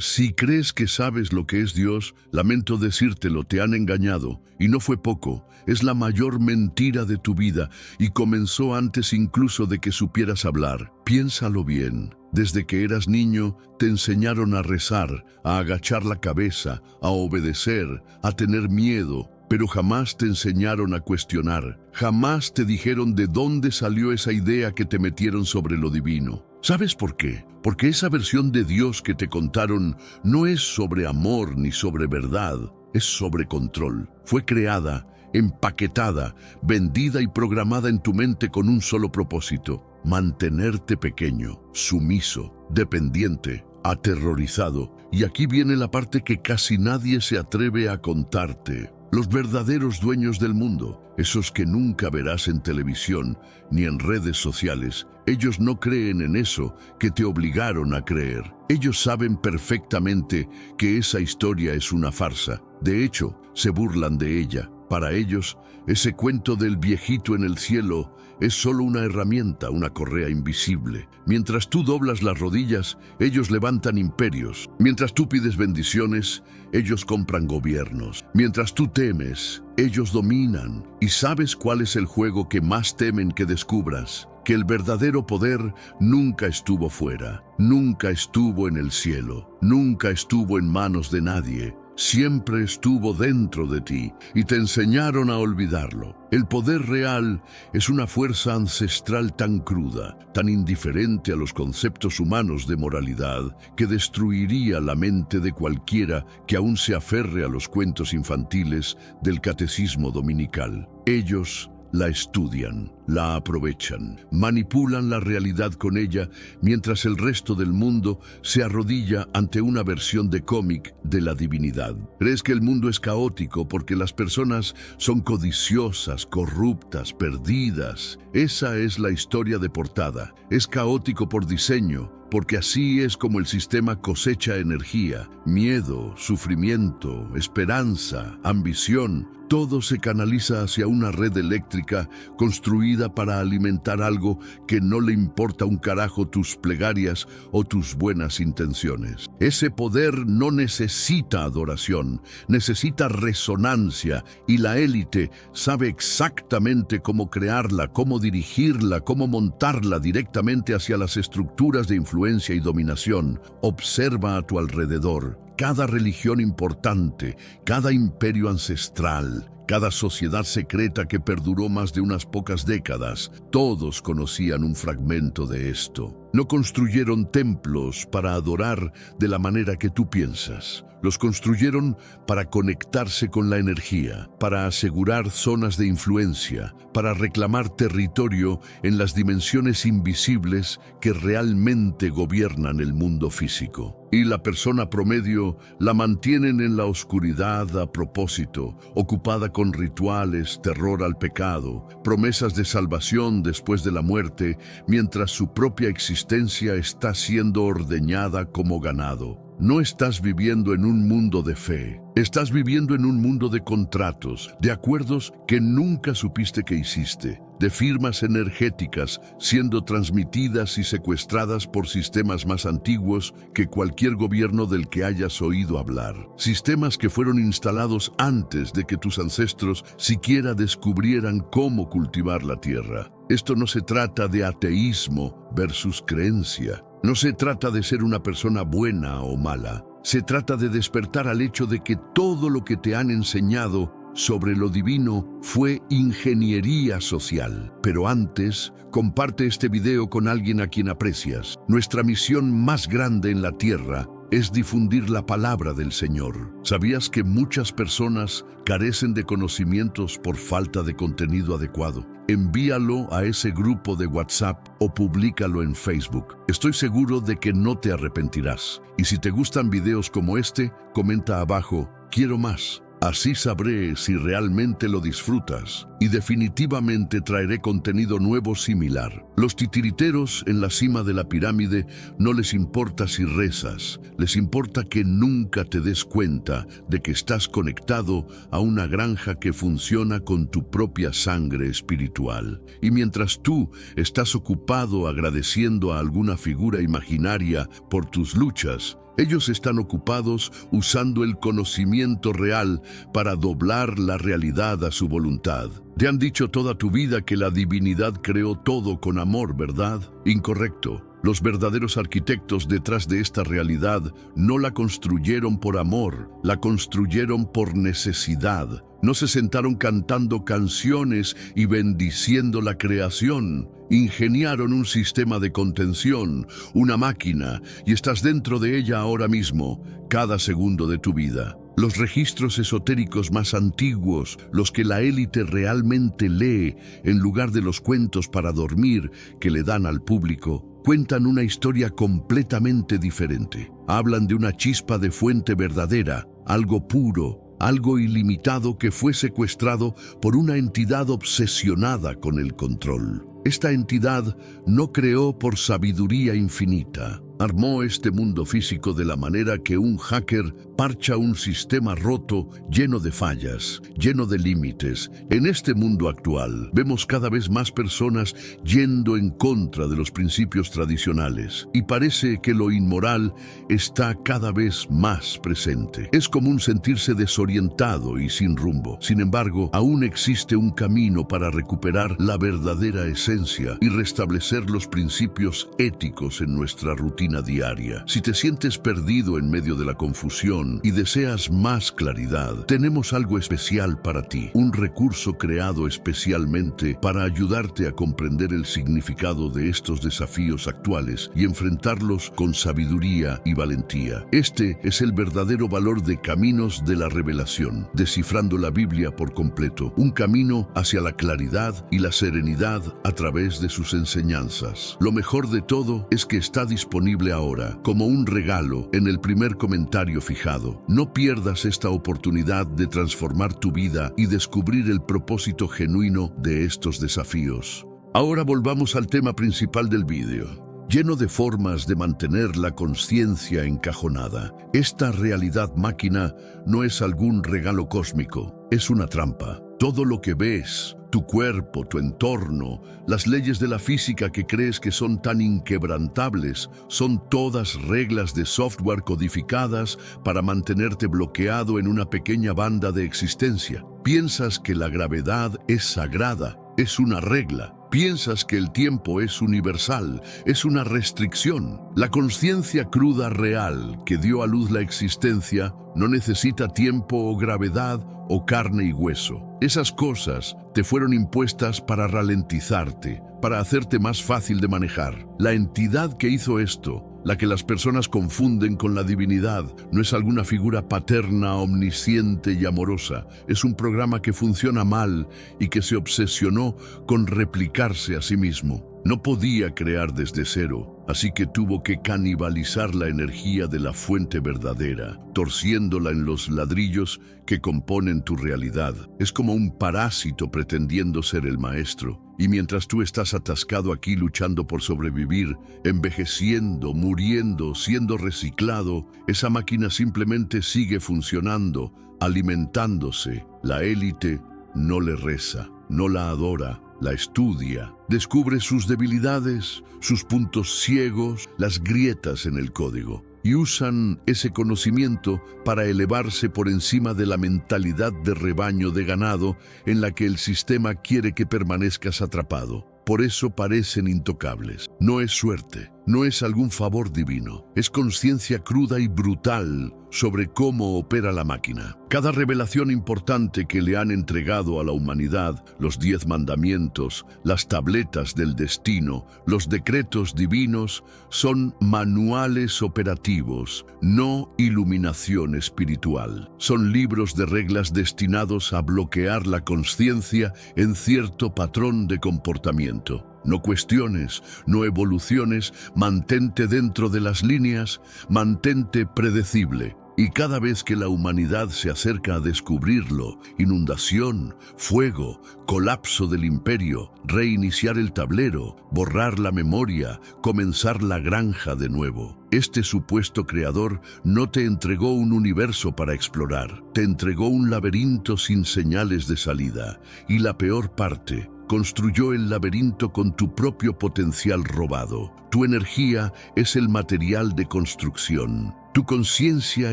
Si crees que sabes lo que es Dios, lamento decírtelo, te han engañado, y no fue poco. Es la mayor mentira de tu vida, y comenzó antes incluso de que supieras hablar. Piénsalo bien. Desde que eras niño, te enseñaron a rezar, a agachar la cabeza, a obedecer, a tener miedo, pero jamás te enseñaron a cuestionar. Jamás te dijeron de dónde salió esa idea que te metieron sobre lo divino. ¿Sabes por qué? Porque esa versión de Dios que te contaron no es sobre amor ni sobre verdad, es sobre control. Fue creada, empaquetada, vendida y programada en tu mente con un solo propósito: mantenerte pequeño, sumiso, dependiente, aterrorizado. Y aquí viene la parte que casi nadie se atreve a contarte. Los verdaderos dueños del mundo, esos que nunca verás en televisión ni en redes sociales, ellos no creen en eso que te obligaron a creer. Ellos saben perfectamente que esa historia es una farsa. De hecho, se burlan de ella. Para ellos, ese cuento del viejito en el cielo es solo una herramienta, una correa invisible. Mientras tú doblas las rodillas, ellos levantan imperios. Mientras tú pides bendiciones, ellos compran gobiernos. Mientras tú temes, ellos dominan. ¿Y sabes cuál es el juego que más temen que descubras? Que el verdadero poder nunca estuvo fuera, nunca estuvo en el cielo, nunca estuvo en manos de nadie. Siempre estuvo dentro de ti y te enseñaron a olvidarlo. El poder real es una fuerza ancestral tan cruda, tan indiferente a los conceptos humanos de moralidad, que destruiría la mente de cualquiera que aún se aferre a los cuentos infantiles del catecismo dominical. Ellos la estudian, la aprovechan, manipulan la realidad con ella, mientras el resto del mundo se arrodilla ante una versión de cómic de la divinidad. Crees que el mundo es caótico porque las personas son codiciosas, corruptas, perdidas. Esa es la historia de portada. Es caótico por diseño, porque así es como el sistema cosecha energía, miedo, sufrimiento, esperanza, ambición. Todo se canaliza hacia una red eléctrica construida para alimentar algo que no le importa un carajo tus plegarias o tus buenas intenciones. Ese poder no necesita adoración, necesita resonancia, y la élite sabe exactamente cómo crearla, cómo dirigirla, cómo montarla directamente hacia las estructuras de influencia y dominación. Observa a tu alrededor. Cada religión importante, cada imperio ancestral, cada sociedad secreta que perduró más de unas pocas décadas, todos conocían un fragmento de esto. No construyeron templos para adorar de la manera que tú piensas. Los construyeron para conectarse con la energía, para asegurar zonas de influencia, para reclamar territorio en las dimensiones invisibles que realmente gobiernan el mundo físico. Y la persona promedio la mantienen en la oscuridad a propósito, ocupada con rituales, terror al pecado, promesas de salvación después de la muerte, mientras su propia existencia está siendo ordeñada como ganado. No estás viviendo en un mundo de fe, estás viviendo en un mundo de contratos, de acuerdos que nunca supiste que hiciste, de firmas energéticas siendo transmitidas y secuestradas por sistemas más antiguos que cualquier gobierno del que hayas oído hablar. Sistemas que fueron instalados antes de que tus ancestros siquiera descubrieran cómo cultivar la tierra. Esto no se trata de ateísmo versus creencia. No se trata de ser una persona buena o mala. Se trata de despertar al hecho de que todo lo que te han enseñado sobre lo divino fue ingeniería social. Pero antes, comparte este video con alguien a quien aprecias. Nuestra misión más grande en la tierra es difundir la palabra del Señor. ¿Sabías que muchas personas carecen de conocimientos por falta de contenido adecuado? Envíalo a ese grupo de WhatsApp o públicalo en Facebook. Estoy seguro de que no te arrepentirás. Y si te gustan videos como este, comenta abajo, quiero más. Así sabré si realmente lo disfrutas y definitivamente traeré contenido nuevo similar. Los titiriteros en la cima de la pirámide no les importa si rezas, les importa que nunca te des cuenta de que estás conectado a una granja que funciona con tu propia sangre espiritual. Y mientras tú estás ocupado agradeciendo a alguna figura imaginaria por tus luchas, Ellos están ocupados usando el conocimiento real para doblar la realidad a su voluntad. Te han dicho toda tu vida que la divinidad creó todo con amor, ¿verdad? Incorrecto. Los verdaderos arquitectos detrás de esta realidad no la construyeron por amor, la construyeron por necesidad. No se sentaron cantando canciones y bendiciendo la creación. Ingeniaron un sistema de contención, una máquina, y estás dentro de ella ahora mismo, cada segundo de tu vida. Los registros esotéricos más antiguos, los que la élite realmente lee en lugar de los cuentos para dormir que le dan al público, cuentan una historia completamente diferente. Hablan de una chispa de fuente verdadera, algo puro, algo ilimitado que fue secuestrado por una entidad obsesionada con el control. Esta entidad no creó por sabiduría infinita. Armó este mundo físico de la manera que un hacker parcha un sistema roto, lleno de fallas, lleno de límites. En este mundo actual, vemos cada vez más personas yendo en contra de los principios tradicionales, y parece que lo inmoral está cada vez más presente. Es común sentirse desorientado y sin rumbo. Sin embargo, aún existe un camino para recuperar la verdadera esencia y restablecer los principios éticos en nuestra rutina diaria. Si te sientes perdido en medio de la confusión y deseas más claridad, tenemos algo especial para ti, un recurso creado especialmente para ayudarte a comprender el significado de estos desafíos actuales y enfrentarlos con sabiduría y valentía. Este es el verdadero valor de Caminos de la Revelación, descifrando la Biblia por completo, un camino hacia la claridad y la serenidad a través de sus enseñanzas. Lo mejor de todo es que está disponible ahora, como un regalo, en el primer comentario fijado. No pierdas esta oportunidad de transformar tu vida y descubrir el propósito genuino de estos desafíos. Ahora volvamos al tema principal del vídeo. Lleno de formas de mantener la conciencia encajonada. Esta realidad máquina no es algún regalo cósmico, es una trampa. Todo lo que ves, tu cuerpo, tu entorno, las leyes de la física que crees que son tan inquebrantables, son todas reglas de software codificadas para mantenerte bloqueado en una pequeña banda de existencia. Piensas que la gravedad es sagrada, es una regla. Piensas que el tiempo es universal, es una restricción. La conciencia cruda real que dio a luz la existencia no necesita tiempo o gravedad o carne y hueso. Esas cosas te fueron impuestas para ralentizarte, para hacerte más fácil de manejar. La entidad que hizo esto, la que las personas confunden con la divinidad, no es alguna figura paterna, omnisciente y amorosa. Es un programa que funciona mal y que se obsesionó con replicarse a sí mismo. No podía crear desde cero, así que tuvo que canibalizar la energía de la fuente verdadera, torciéndola en los ladrillos que componen tu realidad. Es como un parásito pretendiendo ser el maestro. Y mientras tú estás atascado aquí luchando por sobrevivir, envejeciendo, muriendo, siendo reciclado, esa máquina simplemente sigue funcionando, alimentándose. La élite no le reza, no la adora, la estudia, descubre sus debilidades, sus puntos ciegos, las grietas en el código, y usan ese conocimiento para elevarse por encima de la mentalidad de rebaño de ganado en la que el sistema quiere que permanezcas atrapado. Por eso parecen intocables. No es suerte, no es algún favor divino, es conciencia cruda y brutal sobre cómo opera la máquina. Cada revelación importante que le han entregado a la humanidad, los 10 mandamientos, las tabletas del destino, los decretos divinos, son manuales operativos, no iluminación espiritual. Son libros de reglas destinados a bloquear la conciencia en cierto patrón de comportamiento. No cuestiones, no evoluciones, mantente dentro de las líneas, mantente predecible. Y cada vez que la humanidad se acerca a descubrirlo, inundación, fuego, colapso del imperio, reiniciar el tablero, borrar la memoria, comenzar la granja de nuevo. Este supuesto creador no te entregó un universo para explorar, te entregó un laberinto sin señales de salida. Y la peor parte, construyó el laberinto con tu propio potencial robado. Tu energía es el material de construcción. Tu conciencia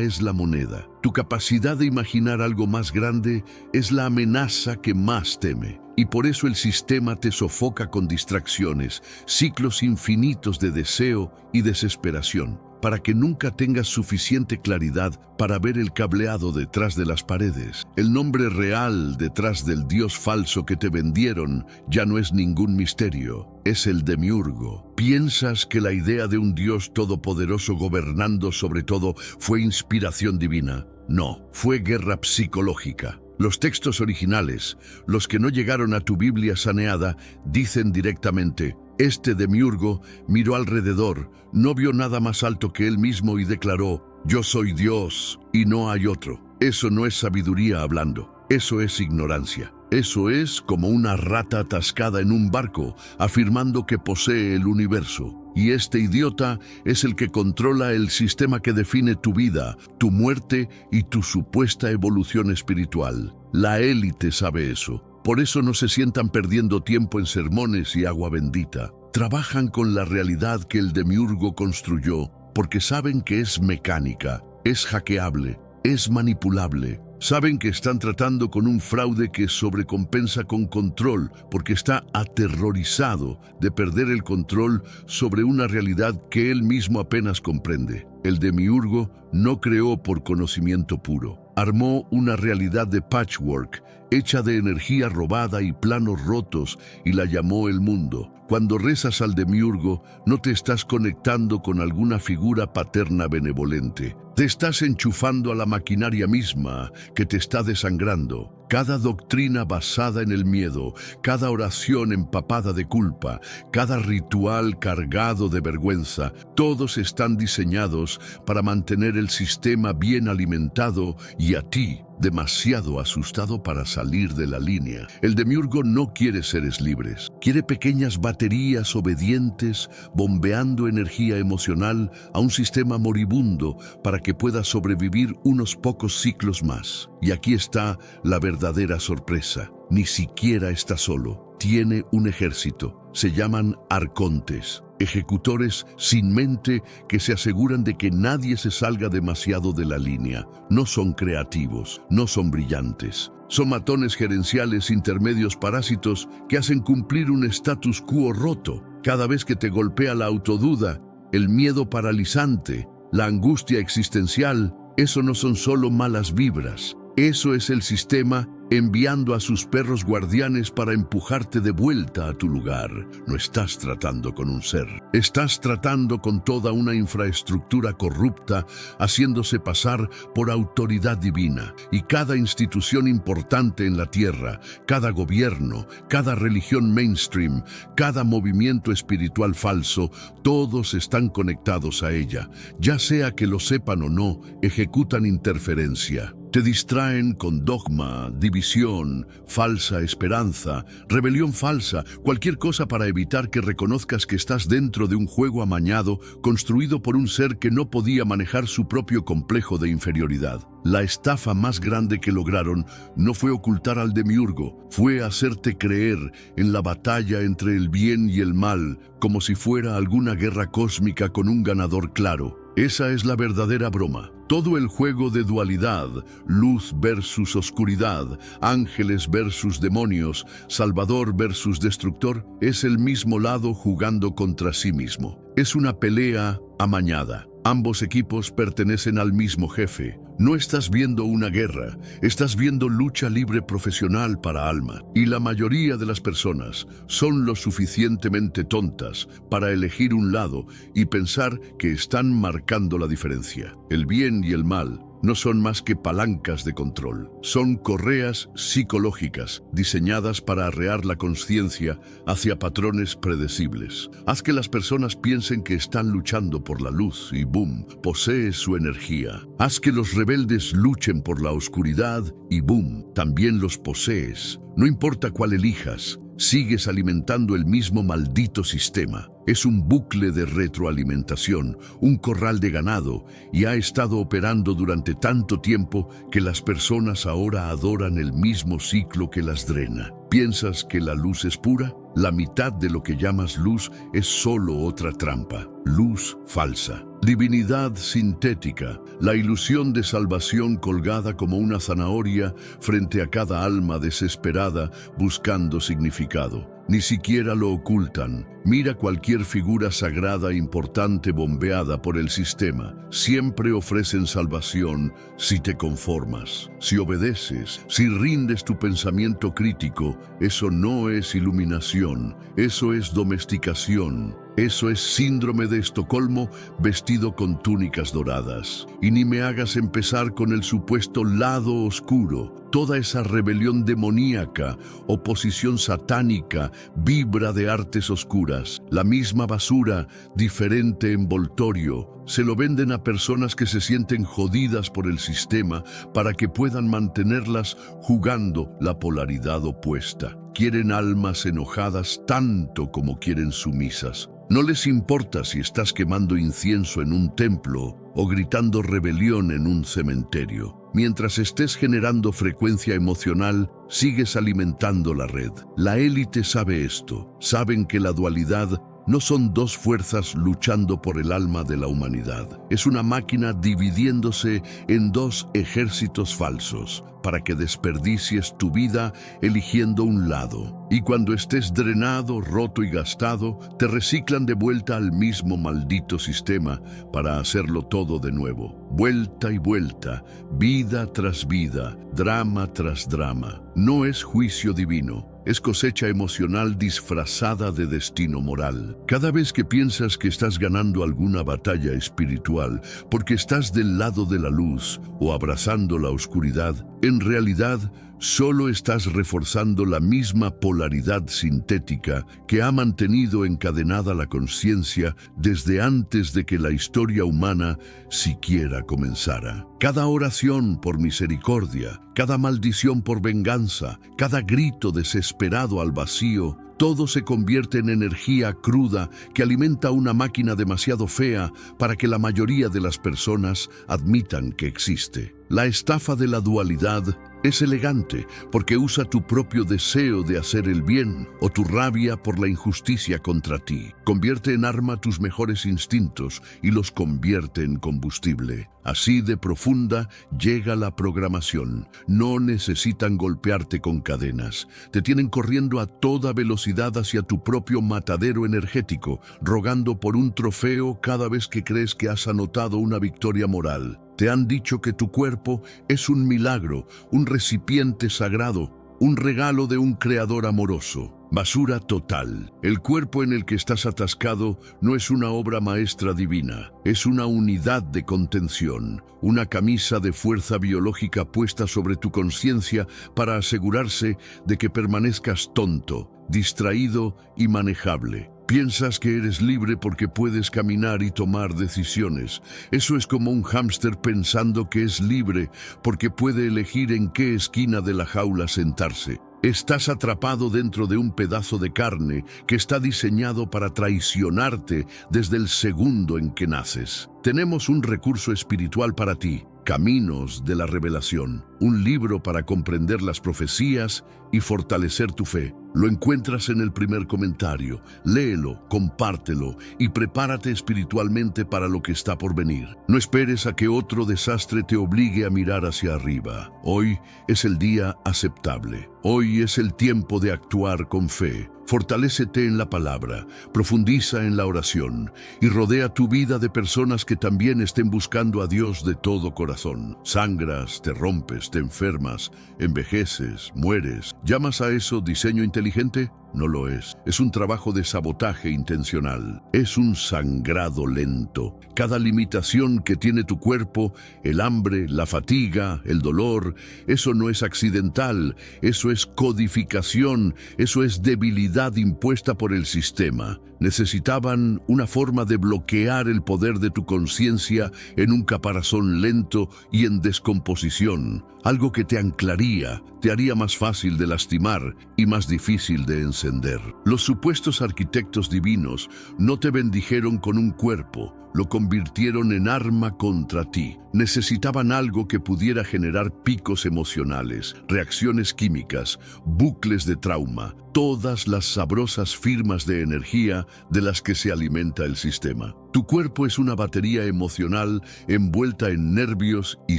es la moneda. Tu capacidad de imaginar algo más grande es la amenaza que más teme. Y por eso el sistema te sofoca con distracciones, ciclos infinitos de deseo y desesperación, para que nunca tengas suficiente claridad para ver el cableado detrás de las paredes. El nombre real detrás del dios falso que te vendieron ya no es ningún misterio, es el demiurgo. ¿Piensas que la idea de un dios todopoderoso gobernando sobre todo fue inspiración divina? No, fue guerra psicológica. Los textos originales, los que no llegaron a tu Biblia saneada, dicen directamente: este demiurgo miró alrededor, no vio nada más alto que él mismo y declaró: yo soy Dios y no hay otro. Eso no es sabiduría hablando, eso es ignorancia. Eso es como una rata atascada en un barco, afirmando que posee el universo. Y este idiota es el que controla el sistema que define tu vida, tu muerte y tu supuesta evolución espiritual. La élite sabe eso. Por eso no se sientan perdiendo tiempo en sermones y agua bendita. Trabajan con la realidad que el demiurgo construyó, porque saben que es mecánica, es hackeable, es manipulable. Saben que están tratando con un fraude que sobrecompensa con control, porque está aterrorizado de perder el control sobre una realidad que él mismo apenas comprende. El demiurgo no creó por conocimiento puro. Armó una realidad de patchwork, hecha de energía robada y planos rotos, y la llamó el mundo. Cuando rezas al demiurgo, no te estás conectando con alguna figura paterna benevolente. Te estás enchufando a la maquinaria misma que te está desangrando. Cada doctrina basada en el miedo, cada oración empapada de culpa, cada ritual cargado de vergüenza, todos están diseñados para mantener el sistema bien alimentado y a ti demasiado asustado para salir de la línea. El demiurgo no quiere seres libres, quiere pequeñas baterías obedientes bombeando energía emocional a un sistema moribundo para que pueda sobrevivir unos pocos ciclos más. Y aquí está la verdadera sorpresa. Ni siquiera está solo. Tiene un ejército. Se llaman arcontes, ejecutores sin mente que se aseguran de que nadie se salga demasiado de la línea. No son creativos, no son brillantes. Son matones gerenciales intermedios parásitos que hacen cumplir un status quo roto. Cada vez que te golpea la autoduda, el miedo paralizante, la angustia existencial, eso no son solo malas vibras. Eso es el sistema enviando a sus perros guardianes para empujarte de vuelta a tu lugar. No estás tratando con un ser. Estás tratando con toda una infraestructura corrupta, haciéndose pasar por autoridad divina. Y cada institución importante en la tierra, cada gobierno, cada religión mainstream, cada movimiento espiritual falso, todos están conectados a ella. Ya sea que lo sepan o no, ejecutan interferencia. Te distraen con dogma, división, falsa esperanza, rebelión falsa, cualquier cosa para evitar que reconozcas que estás dentro de un juego amañado construido por un ser que no podía manejar su propio complejo de inferioridad. La estafa más grande que lograron no fue ocultar al demiurgo, fue hacerte creer en la batalla entre el bien y el mal, como si fuera alguna guerra cósmica con un ganador claro. Esa es la verdadera broma. Todo el juego de dualidad, luz versus oscuridad, ángeles versus demonios, salvador versus destructor, es el mismo lado jugando contra sí mismo. Es una pelea amañada. Ambos equipos pertenecen al mismo jefe. No estás viendo una guerra, estás viendo lucha libre profesional para alma. Y la mayoría de las personas son lo suficientemente tontas para elegir un lado y pensar que están marcando la diferencia. El bien y el mal no son más que palancas de control. Son correas psicológicas diseñadas para arrear la conciencia hacia patrones predecibles. Haz que las personas piensen que están luchando por la luz y ¡boom!, posees su energía. Haz que los rebeldes luchen por la oscuridad y ¡boom!, también los posees. No importa cuál elijas, sigues alimentando el mismo maldito sistema. Es un bucle de retroalimentación, un corral de ganado, y ha estado operando durante tanto tiempo que las personas ahora adoran el mismo ciclo que las drena. ¿Piensas que la luz es pura? La mitad de lo que llamas luz es solo otra trampa, luz falsa. Divinidad sintética, la ilusión de salvación colgada como una zanahoria frente a cada alma desesperada buscando significado. Ni siquiera lo ocultan. Mira cualquier figura sagrada importante bombeada por el sistema. Siempre ofrecen salvación si te conformas, si obedeces, si rindes tu pensamiento crítico. Eso no es iluminación, eso es domesticación. Eso es síndrome de Estocolmo vestido con túnicas doradas. Y ni me hagas empezar con el supuesto lado oscuro. Toda esa rebelión demoníaca, oposición satánica, vibra de artes oscuras. La misma basura, diferente envoltorio. Se lo venden a personas que se sienten jodidas por el sistema para que puedan mantenerlas jugando la polaridad opuesta. Quieren almas enojadas tanto como quieren sumisas. No les importa si estás quemando incienso en un templo o gritando rebelión en un cementerio. Mientras estés generando frecuencia emocional, sigues alimentando la red. La élite sabe esto. Saben que la dualidad no son dos fuerzas luchando por el alma de la humanidad. Es una máquina dividiéndose en dos ejércitos falsos para que desperdicies tu vida eligiendo un lado. Y cuando estés drenado, roto y gastado, te reciclan de vuelta al mismo maldito sistema para hacerlo todo de nuevo. Vuelta y vuelta, vida tras vida, drama tras drama. No es juicio divino. Es cosecha emocional disfrazada de destino moral. Cada vez que piensas que estás ganando alguna batalla espiritual porque estás del lado de la luz o abrazando la oscuridad, en realidad solo estás reforzando la misma polaridad sintética que ha mantenido encadenada la conciencia desde antes de que la historia humana siquiera comenzara. Cada oración por misericordia, cada maldición por venganza, cada grito desesperado al vacío, todo se convierte en energía cruda que alimenta una máquina demasiado fea para que la mayoría de las personas admitan que existe. La estafa de la dualidad es elegante porque usa tu propio deseo de hacer el bien o tu rabia por la injusticia contra ti. Convierte en arma tus mejores instintos y los convierte en combustible. Así de profunda llega la programación. No necesitan golpearte con cadenas. Te tienen corriendo a toda velocidad hacia tu propio matadero energético, rogando por un trofeo cada vez que crees que has anotado una victoria moral. Te han dicho que tu cuerpo es un milagro, un recipiente sagrado, un regalo de un creador amoroso. Basura total. El cuerpo en el que estás atascado no es una obra maestra divina, es una unidad de contención, una camisa de fuerza biológica puesta sobre tu conciencia para asegurarse de que permanezcas tonto, distraído y manejable. Piensas que eres libre porque puedes caminar y tomar decisiones. Eso es como un hámster pensando que es libre porque puede elegir en qué esquina de la jaula sentarse. Estás atrapado dentro de un pedazo de carne que está diseñado para traicionarte desde el segundo en que naces. Tenemos un recurso espiritual para ti, Caminos de la Revelación, un libro para comprender las profecías y fortalecer tu fe. Lo encuentras en el primer comentario. Léelo, compártelo y prepárate espiritualmente para lo que está por venir. No esperes a que otro desastre te obligue a mirar hacia arriba. Hoy es el día aceptable. Hoy es el tiempo de actuar con fe. Fortalécete en la palabra, profundiza en la oración y rodea tu vida de personas que también estén buscando a Dios de todo corazón. Sangras, te rompes, te enfermas, envejeces, mueres. ¿Llamas a eso diseño inteligente? No lo es. Es un trabajo de sabotaje intencional. Es un sangrado lento. Cada limitación que tiene tu cuerpo, el hambre, la fatiga, el dolor, eso no es accidental. Eso es codificación. Eso es debilidad impuesta por el sistema. Necesitaban una forma de bloquear el poder de tu conciencia en un caparazón lento y en descomposición. Algo que te anclaría, te haría más fácil de lastimar y más difícil de encerrar. encender. Los supuestos arquitectos divinos no te bendijeron con un cuerpo, lo convirtieron en arma contra ti. Necesitaban algo que pudiera generar picos emocionales, reacciones químicas, bucles de trauma, todas las sabrosas firmas de energía de las que se alimenta el sistema. Tu cuerpo es una batería emocional envuelta en nervios y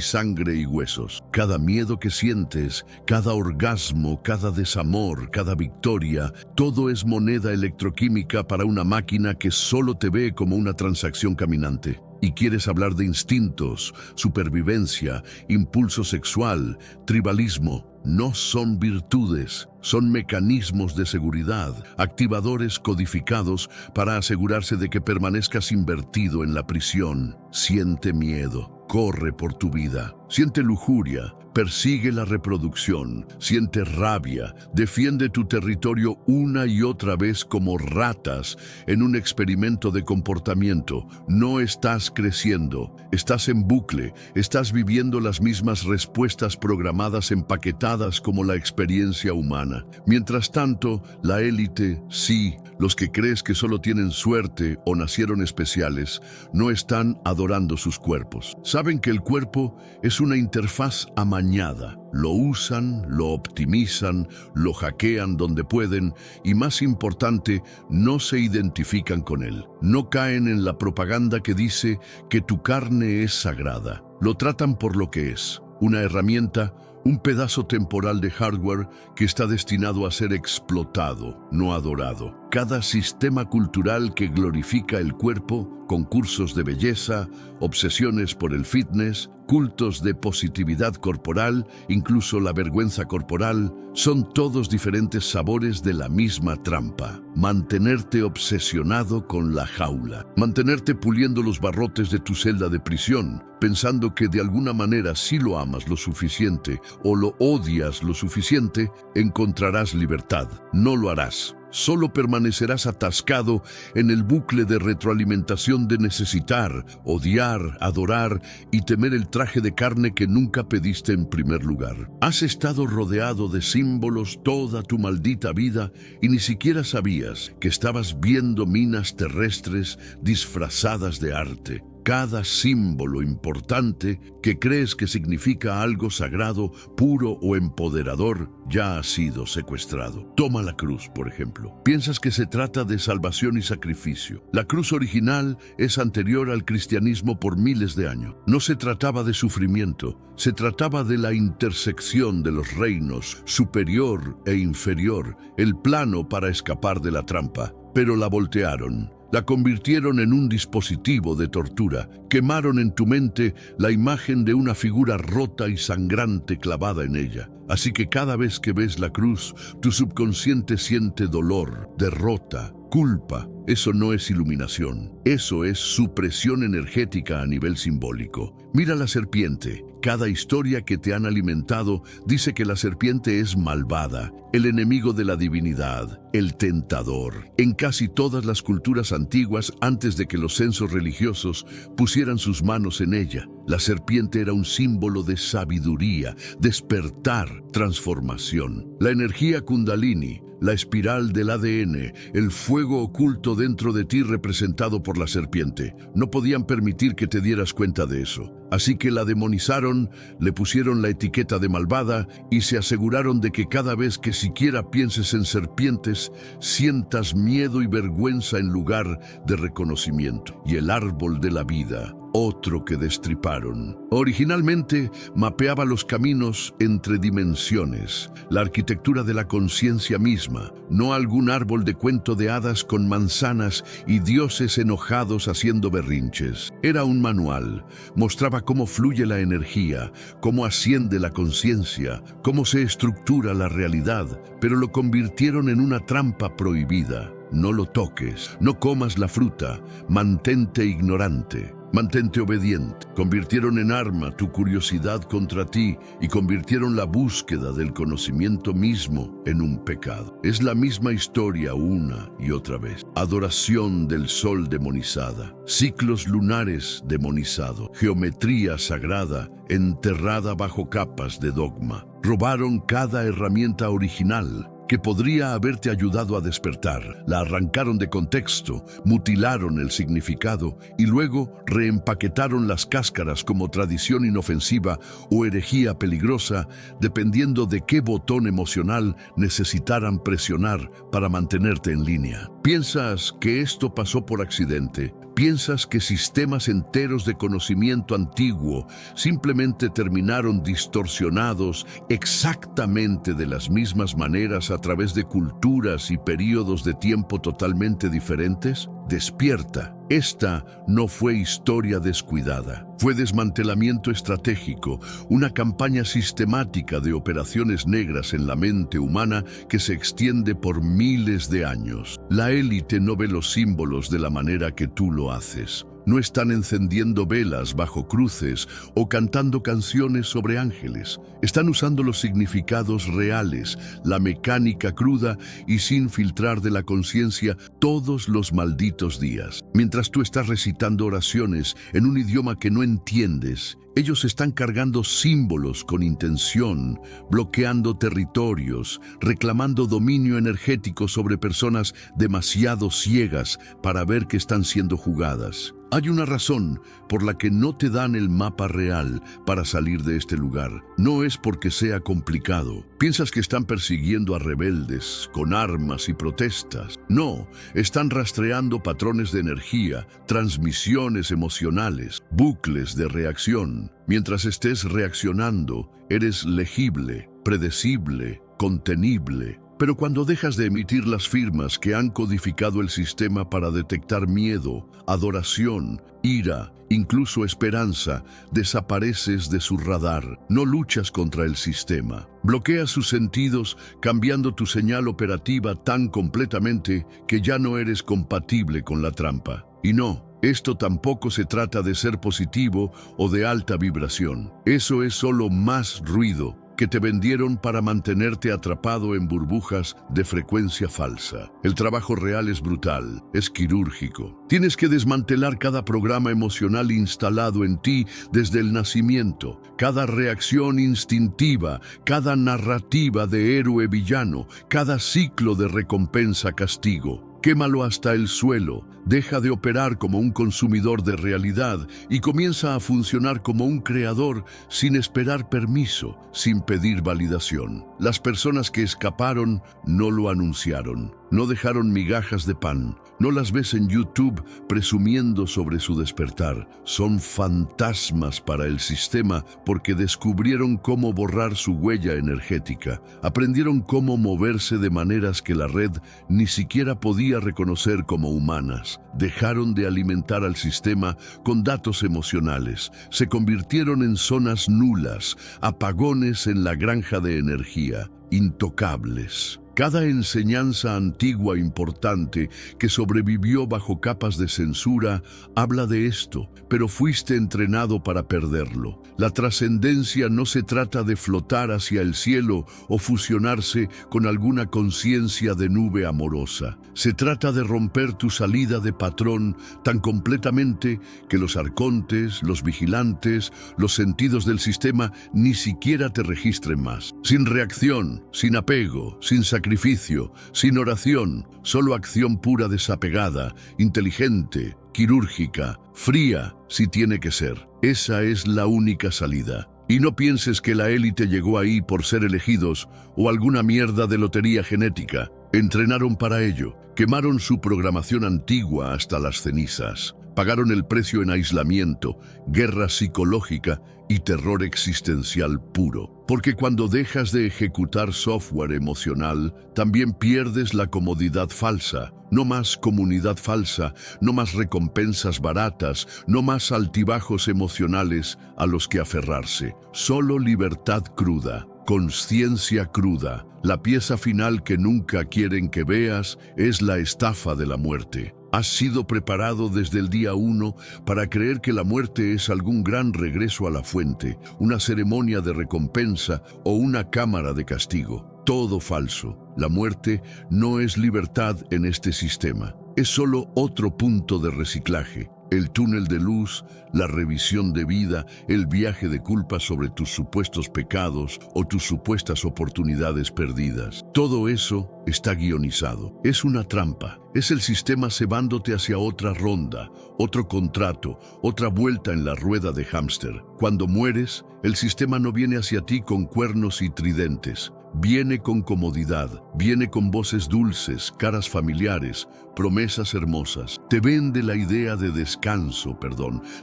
sangre y huesos. Cada miedo que sientes, cada orgasmo, cada desamor, cada victoria, todo es moneda electroquímica para una máquina que solo te ve como una transacción caminante. Y quieres hablar de instintos, supervivencia, impulso sexual, tribalismo. No son virtudes, son mecanismos de seguridad, activadores codificados para asegurarse de que permanezcas invertido en la prisión. Siente miedo, corre por tu vida, siente lujuria, persigue la reproducción, siente rabia, defiende tu territorio una y otra vez como ratas en un experimento de comportamiento. No estás creciendo, estás en bucle, estás viviendo las mismas respuestas programadas empaquetadas como la experiencia humana. Mientras tanto, la élite, sí, los que crees que solo tienen suerte o nacieron especiales, no están adorando sus cuerpos. Saben que el cuerpo es una interfaz amañada. Lo usan, lo optimizan, lo hackean donde pueden y, más importante, no se identifican con él. No caen en la propaganda que dice que tu carne es sagrada. Lo tratan por lo que es, una herramienta, un pedazo temporal de hardware que está destinado a ser explotado, no adorado. Cada sistema cultural que glorifica el cuerpo, concursos de belleza, obsesiones por el fitness, cultos de positividad corporal, incluso la vergüenza corporal, son todos diferentes sabores de la misma trampa. Mantenerte obsesionado con la jaula, mantenerte puliendo los barrotes de tu celda de prisión, pensando que de alguna manera si lo amas lo suficiente o lo odias lo suficiente, encontrarás libertad. No lo harás. Solo permanecerás atascado en el bucle de retroalimentación de necesitar, odiar, adorar y temer el traje de carne que nunca pediste en primer lugar. Has estado rodeado de símbolos toda tu maldita vida y ni siquiera sabías que estabas viendo minas terrestres disfrazadas de arte. Cada símbolo importante que crees que significa algo sagrado, puro o empoderador, ya ha sido secuestrado. Toma la cruz, por ejemplo. Piensas que se trata de salvación y sacrificio. La cruz original es anterior al cristianismo por miles de años. No se trataba de sufrimiento, se trataba de la intersección de los reinos, superior e inferior, el plano para escapar de la trampa. Pero la voltearon. La convirtieron en un dispositivo de tortura. Quemaron en tu mente la imagen de una figura rota y sangrante clavada en ella. Así que cada vez que ves la cruz, tu subconsciente siente dolor, derrota, culpa. Eso no es iluminación. Eso es supresión energética a nivel simbólico. Mira la serpiente. Cada historia que te han alimentado dice que la serpiente es malvada, el enemigo de la divinidad, el tentador. En casi todas las culturas antiguas, antes de que los censos religiosos pusieran sus manos en ella, la serpiente era un símbolo de sabiduría, despertar, transformación. La energía Kundalini, la espiral del ADN, el fuego oculto dentro de ti representado por la serpiente. No podían permitir que te dieras cuenta de eso. Así que la demonizaron, le pusieron la etiqueta de malvada y se aseguraron de que cada vez que siquiera pienses en serpientes, sientas miedo y vergüenza en lugar de reconocimiento. Y el árbol de la vida, otro que destriparon. Originalmente mapeaba los caminos entre dimensiones, la arquitectura de la conciencia misma, no algún árbol de cuento de hadas con manzanas y dioses enojados haciendo berrinches. Era un manual, mostraba cómo fluye la energía, cómo asciende la conciencia, cómo se estructura la realidad, pero lo convirtieron en una trampa prohibida. No lo toques, no comas la fruta, mantente ignorante. Mantente obediente. Convirtieron en arma tu curiosidad contra ti y convirtieron la búsqueda del conocimiento mismo en un pecado. Es la misma historia una y otra vez. Adoración del sol demonizada, ciclos lunares demonizado, geometría sagrada enterrada bajo capas de dogma. Robaron cada herramienta original, que podría haberte ayudado a despertar. La arrancaron de contexto, mutilaron el significado y luego reempaquetaron las cáscaras como tradición inofensiva o herejía peligrosa, dependiendo de qué botón emocional necesitaran presionar para mantenerte en línea. ¿Piensas que esto pasó por accidente? ¿Piensas que sistemas enteros de conocimiento antiguo simplemente terminaron distorsionados exactamente de las mismas maneras a través de culturas y períodos de tiempo totalmente diferentes? Despierta. Esta no fue historia descuidada. Fue desmantelamiento estratégico, una campaña sistemática de operaciones negras en la mente humana que se extiende por miles de años. La élite no ve los símbolos de la manera que tú lo haces. No están encendiendo velas bajo cruces o cantando canciones sobre ángeles. Están usando los significados reales, la mecánica cruda y sin filtrar de la conciencia todos los malditos días. Mientras tú estás recitando oraciones en un idioma que no entiendes, ellos están cargando símbolos con intención, bloqueando territorios, reclamando dominio energético sobre personas demasiado ciegas para ver que están siendo jugadas. Hay una razón por la que no te dan el mapa real para salir de este lugar. No es porque sea complicado. Piensas que están persiguiendo a rebeldes con armas y protestas. No, están rastreando patrones de energía, transmisiones emocionales, bucles de reacción. Mientras estés reaccionando, eres legible, predecible, contenible. Pero cuando dejas de emitir las firmas que han codificado el sistema para detectar miedo, adoración, ira, incluso esperanza, desapareces de su radar. No luchas contra el sistema. Bloqueas sus sentidos, cambiando tu señal operativa tan completamente que ya no eres compatible con la trampa. Y no, esto tampoco se trata de ser positivo o de alta vibración. Eso es solo más ruido que te vendieron para mantenerte atrapado en burbujas de frecuencia falsa. El trabajo real es brutal, es quirúrgico. Tienes que desmantelar cada programa emocional instalado en ti desde el nacimiento, cada reacción instintiva, cada narrativa de héroe-villano, cada ciclo de recompensa-castigo. Quémalo hasta el suelo, deja de operar como un consumidor de realidad y comienza a funcionar como un creador sin esperar permiso, sin pedir validación. Las personas que escaparon no lo anunciaron, no dejaron migajas de pan, no las ves en YouTube presumiendo sobre su despertar. Son fantasmas para el sistema porque descubrieron cómo borrar su huella energética, aprendieron cómo moverse de maneras que la red ni siquiera podía reconocer como humanas. Dejaron de alimentar al sistema con datos emocionales, se convirtieron en zonas nulas, apagones en la granja de energía, intocables. Cada enseñanza antigua importante que sobrevivió bajo capas de censura habla de esto, pero fuiste entrenado para perderlo. La trascendencia no se trata de flotar hacia el cielo o fusionarse con alguna conciencia de nube amorosa. Se trata de romper tu salida de patrón tan completamente que los arcontes, los vigilantes, los sentidos del sistema ni siquiera te registren más. Sin reacción, sin apego, sin sacrificio, sin oración, solo acción pura desapegada, inteligente, quirúrgica, fría, si tiene que ser. Esa es la única salida. Y no pienses que la élite llegó ahí por ser elegidos o alguna mierda de lotería genética. Entrenaron para ello, quemaron su programación antigua hasta las cenizas. Pagaron el precio en aislamiento, guerra psicológica y terror existencial puro. Porque cuando dejas de ejecutar software emocional, también pierdes la comodidad falsa. No más comunidad falsa, no más recompensas baratas, no más altibajos emocionales a los que aferrarse. Solo libertad cruda, conciencia cruda. La pieza final que nunca quieren que veas es la estafa de la muerte. Has sido preparado desde el día 1 para creer que la muerte es algún gran regreso a la fuente, una ceremonia de recompensa o una cámara de castigo. Todo falso. La muerte no es libertad en este sistema. Es solo otro punto de reciclaje. El túnel de luz, la revisión de vida, el viaje de culpa sobre tus supuestos pecados o tus supuestas oportunidades perdidas. Todo eso está guionizado. Es una trampa. Es el sistema cebándote hacia otra ronda, otro contrato, otra vuelta en la rueda de hámster. Cuando mueres, el sistema no viene hacia ti con cuernos y tridentes. Viene con comodidad, viene con voces dulces, caras familiares, promesas hermosas. Te vende la idea de descanso,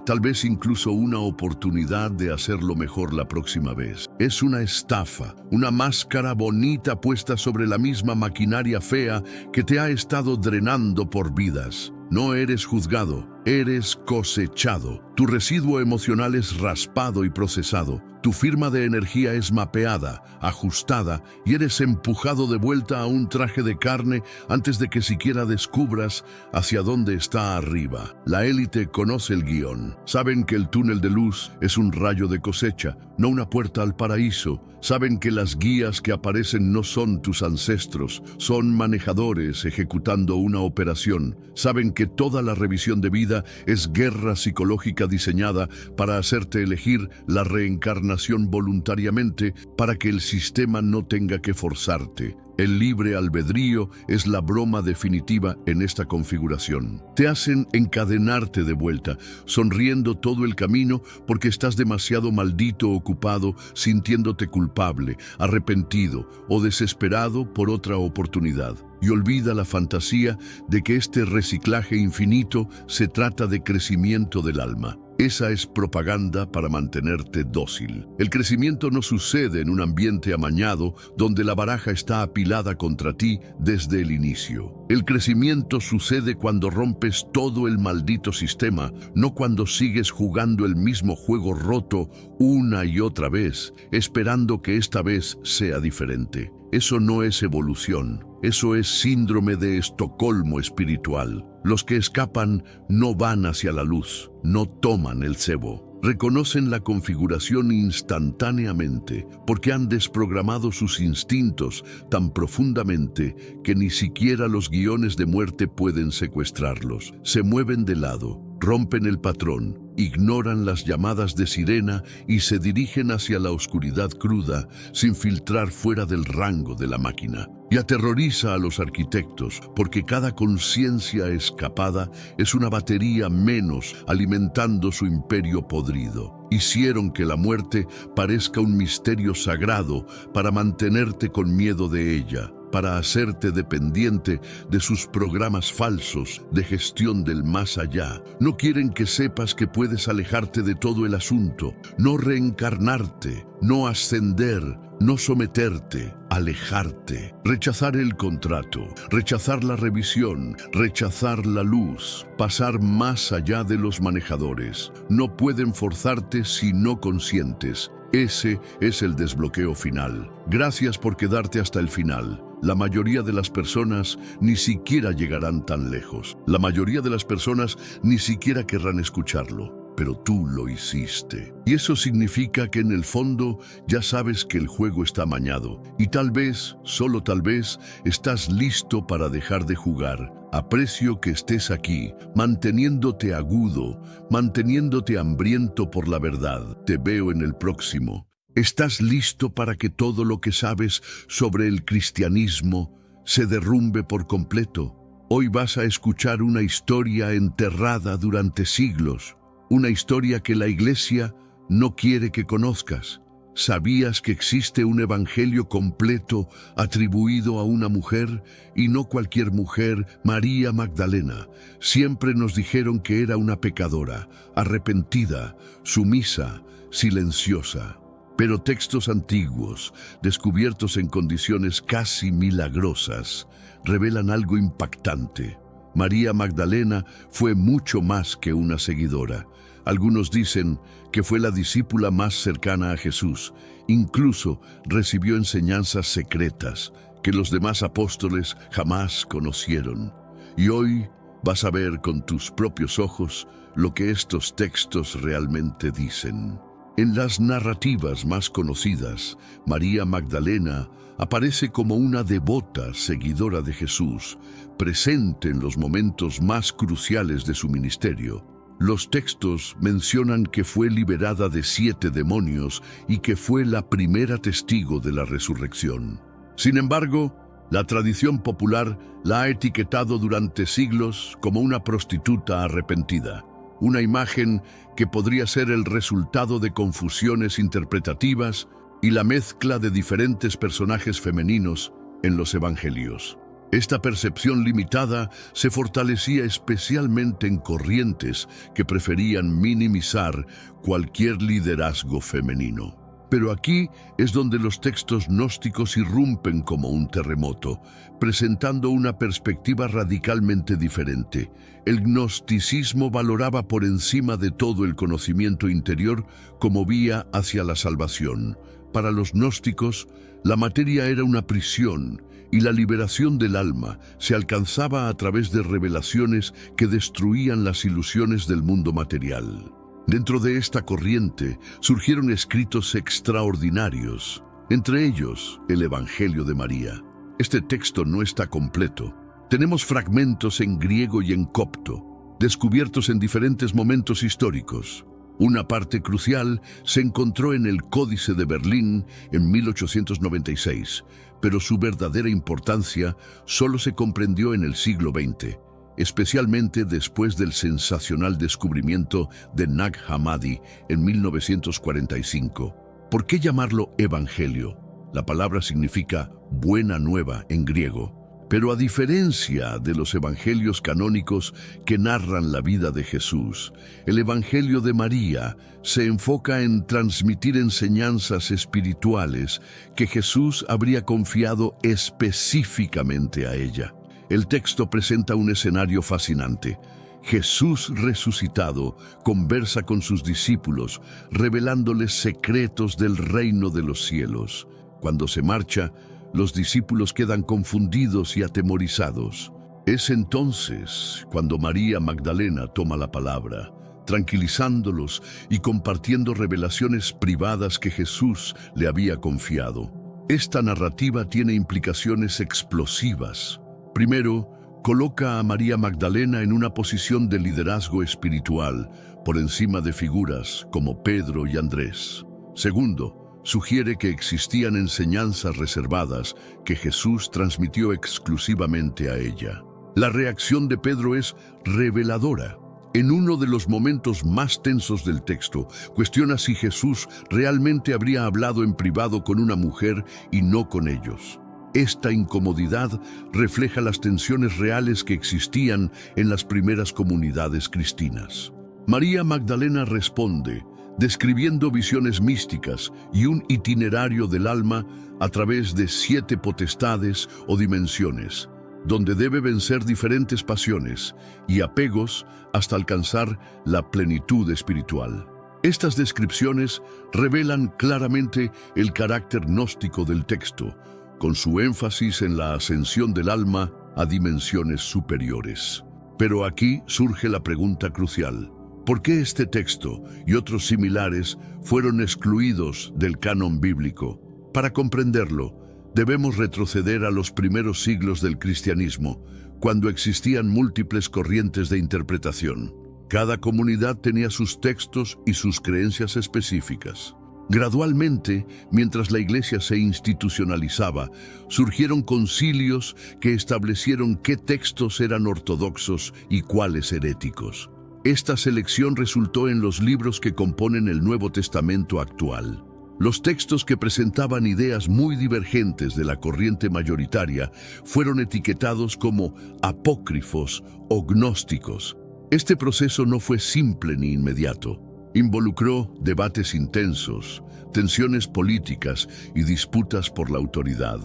tal vez incluso una oportunidad de hacerlo mejor la próxima vez. Es una estafa, una máscara bonita puesta sobre la misma maquinaria fea que te ha estado drenando por vidas. No eres juzgado, eres cosechado. Tu residuo emocional es raspado y procesado. Tu firma de energía es mapeada, ajustada, y eres empujado de vuelta a un traje de carne antes de que siquiera descubras hacia dónde está arriba. La élite conoce el guión. Saben que el túnel de luz es un rayo de cosecha, no una puerta al paraíso. Saben que las guías que aparecen no son tus ancestros, son manejadores ejecutando una operación. Saben que toda la revisión de vida es guerra psicológica diseñada para hacerte elegir la reencarnación voluntariamente para que el sistema no tenga que forzarte. El libre albedrío es la broma definitiva en esta configuración. Te hacen encadenarte de vuelta, sonriendo todo el camino porque estás demasiado maldito ocupado, sintiéndote culpable, arrepentido o desesperado por otra oportunidad. Y olvida la fantasía de que este reciclaje infinito se trata de crecimiento del alma. Esa es propaganda para mantenerte dócil. El crecimiento no sucede en un ambiente amañado donde la baraja está apilada contra ti desde el inicio. El crecimiento sucede cuando rompes todo el maldito sistema, no cuando sigues jugando el mismo juego roto una y otra vez, esperando que esta vez sea diferente. Eso no es evolución, eso es síndrome de Estocolmo espiritual. Los que escapan no van hacia la luz, no toman el cebo. Reconocen la configuración instantáneamente porque han desprogramado sus instintos tan profundamente que ni siquiera los guiones de muerte pueden secuestrarlos. Se mueven de lado, rompen el patrón, ignoran las llamadas de sirena y se dirigen hacia la oscuridad cruda sin filtrar fuera del rango de la máquina. Y aterroriza a los arquitectos porque cada conciencia escapada es una batería menos alimentando su imperio podrido. Hicieron que la muerte parezca un misterio sagrado para mantenerte con miedo de ella, para hacerte dependiente de sus programas falsos de gestión del más allá. No quieren que sepas que puedes alejarte de todo el asunto, no reencarnarte, no ascender, no someterte, alejarte, rechazar el contrato, rechazar la revisión, rechazar la luz, pasar más allá de los manejadores. No pueden forzarte si no consientes. Ese es el desbloqueo final. Gracias por quedarte hasta el final. La mayoría de las personas ni siquiera llegarán tan lejos. La mayoría de las personas ni siquiera querrán escucharlo, pero tú lo hiciste. Y eso significa que en el fondo ya sabes que el juego está amañado. Y tal vez, solo tal vez, estás listo para dejar de jugar. Aprecio que estés aquí, manteniéndote agudo, manteniéndote hambriento por la verdad. Te veo en el próximo. ¿Estás listo para que todo lo que sabes sobre el cristianismo se derrumbe por completo? Hoy vas a escuchar una historia enterrada durante siglos, una historia que la Iglesia no quiere que conozcas. ¿Sabías que existe un evangelio completo atribuido a una mujer? Y no cualquier mujer, María Magdalena. Siempre nos dijeron que era una pecadora, arrepentida, sumisa, silenciosa. Pero textos antiguos, descubiertos en condiciones casi milagrosas, revelan algo impactante. María Magdalena fue mucho más que una seguidora. Algunos dicen que fue la discípula más cercana a Jesús. Incluso recibió enseñanzas secretas que los demás apóstoles jamás conocieron. Y hoy vas a ver con tus propios ojos lo que estos textos realmente dicen. En las narrativas más conocidas, María Magdalena aparece como una devota seguidora de Jesús, presente en los momentos más cruciales de su ministerio. Los textos mencionan que fue liberada de 7 demonios y que fue la primera testigo de la resurrección. Sin embargo, la tradición popular la ha etiquetado durante siglos como una prostituta arrepentida, una imagen que podría ser el resultado de confusiones interpretativas y la mezcla de diferentes personajes femeninos en los evangelios. Esta percepción limitada se fortalecía especialmente en corrientes que preferían minimizar cualquier liderazgo femenino. Pero aquí es donde los textos gnósticos irrumpen como un terremoto, presentando una perspectiva radicalmente diferente. El gnosticismo valoraba por encima de todo el conocimiento interior como vía hacia la salvación. Para los gnósticos, la materia era una prisión y la liberación del alma se alcanzaba a través de revelaciones que destruían las ilusiones del mundo material. Dentro de esta corriente surgieron escritos extraordinarios, entre ellos el Evangelio de María. Este texto no está completo. Tenemos fragmentos en griego y en copto, descubiertos en diferentes momentos históricos. Una parte crucial se encontró en el Códice de Berlín en 1896, pero su verdadera importancia solo se comprendió en el siglo XX, especialmente después del sensacional descubrimiento de Nag Hammadi en 1945. ¿Por qué llamarlo evangelio? La palabra significa buena nueva en griego. Pero a diferencia de los evangelios canónicos que narran la vida de Jesús, el Evangelio de María se enfoca en transmitir enseñanzas espirituales que Jesús habría confiado específicamente a ella. El texto presenta un escenario fascinante. Jesús resucitado conversa con sus discípulos, revelándoles secretos del reino de los cielos. Cuando se marcha, los discípulos quedan confundidos y atemorizados. Es entonces cuando María Magdalena toma la palabra, tranquilizándolos y compartiendo revelaciones privadas que Jesús le había confiado. Esta narrativa tiene implicaciones explosivas. Primero, coloca a María Magdalena en una posición de liderazgo espiritual por encima de figuras como Pedro y Andrés. Segundo, sugiere que existían enseñanzas reservadas que Jesús transmitió exclusivamente a ella. La reacción de Pedro es reveladora. En uno de los momentos más tensos del texto, cuestiona si Jesús realmente habría hablado en privado con una mujer y no con ellos. Esta incomodidad refleja las tensiones reales que existían en las primeras comunidades cristianas. María Magdalena responde, describiendo visiones místicas y un itinerario del alma a través de 7 potestades o dimensiones, donde debe vencer diferentes pasiones y apegos hasta alcanzar la plenitud espiritual. Estas descripciones revelan claramente el carácter gnóstico del texto, con su énfasis en la ascensión del alma a dimensiones superiores. Pero aquí surge la pregunta crucial. ¿Por qué este texto y otros similares fueron excluidos del canon bíblico? Para comprenderlo, debemos retroceder a los primeros siglos del cristianismo, cuando existían múltiples corrientes de interpretación. Cada comunidad tenía sus textos y sus creencias específicas. Gradualmente, mientras la Iglesia se institucionalizaba, surgieron concilios que establecieron qué textos eran ortodoxos y cuáles heréticos. Esta selección resultó en los libros que componen el Nuevo Testamento actual. Los textos que presentaban ideas muy divergentes de la corriente mayoritaria fueron etiquetados como apócrifos o gnósticos. Este proceso no fue simple ni inmediato. Involucró debates intensos, tensiones políticas y disputas por la autoridad.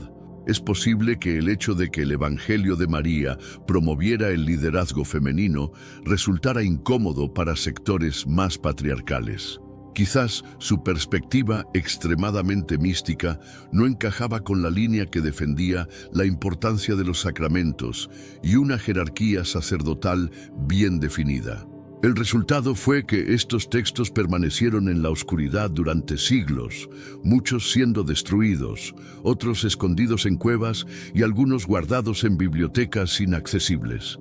Es posible que el hecho de que el Evangelio de María promoviera el liderazgo femenino resultara incómodo para sectores más patriarcales. Quizás su perspectiva extremadamente mística no encajaba con la línea que defendía la importancia de los sacramentos y una jerarquía sacerdotal bien definida. El resultado fue que estos textos permanecieron en la oscuridad durante siglos, muchos siendo destruidos, otros escondidos en cuevas y algunos guardados en bibliotecas inaccesibles.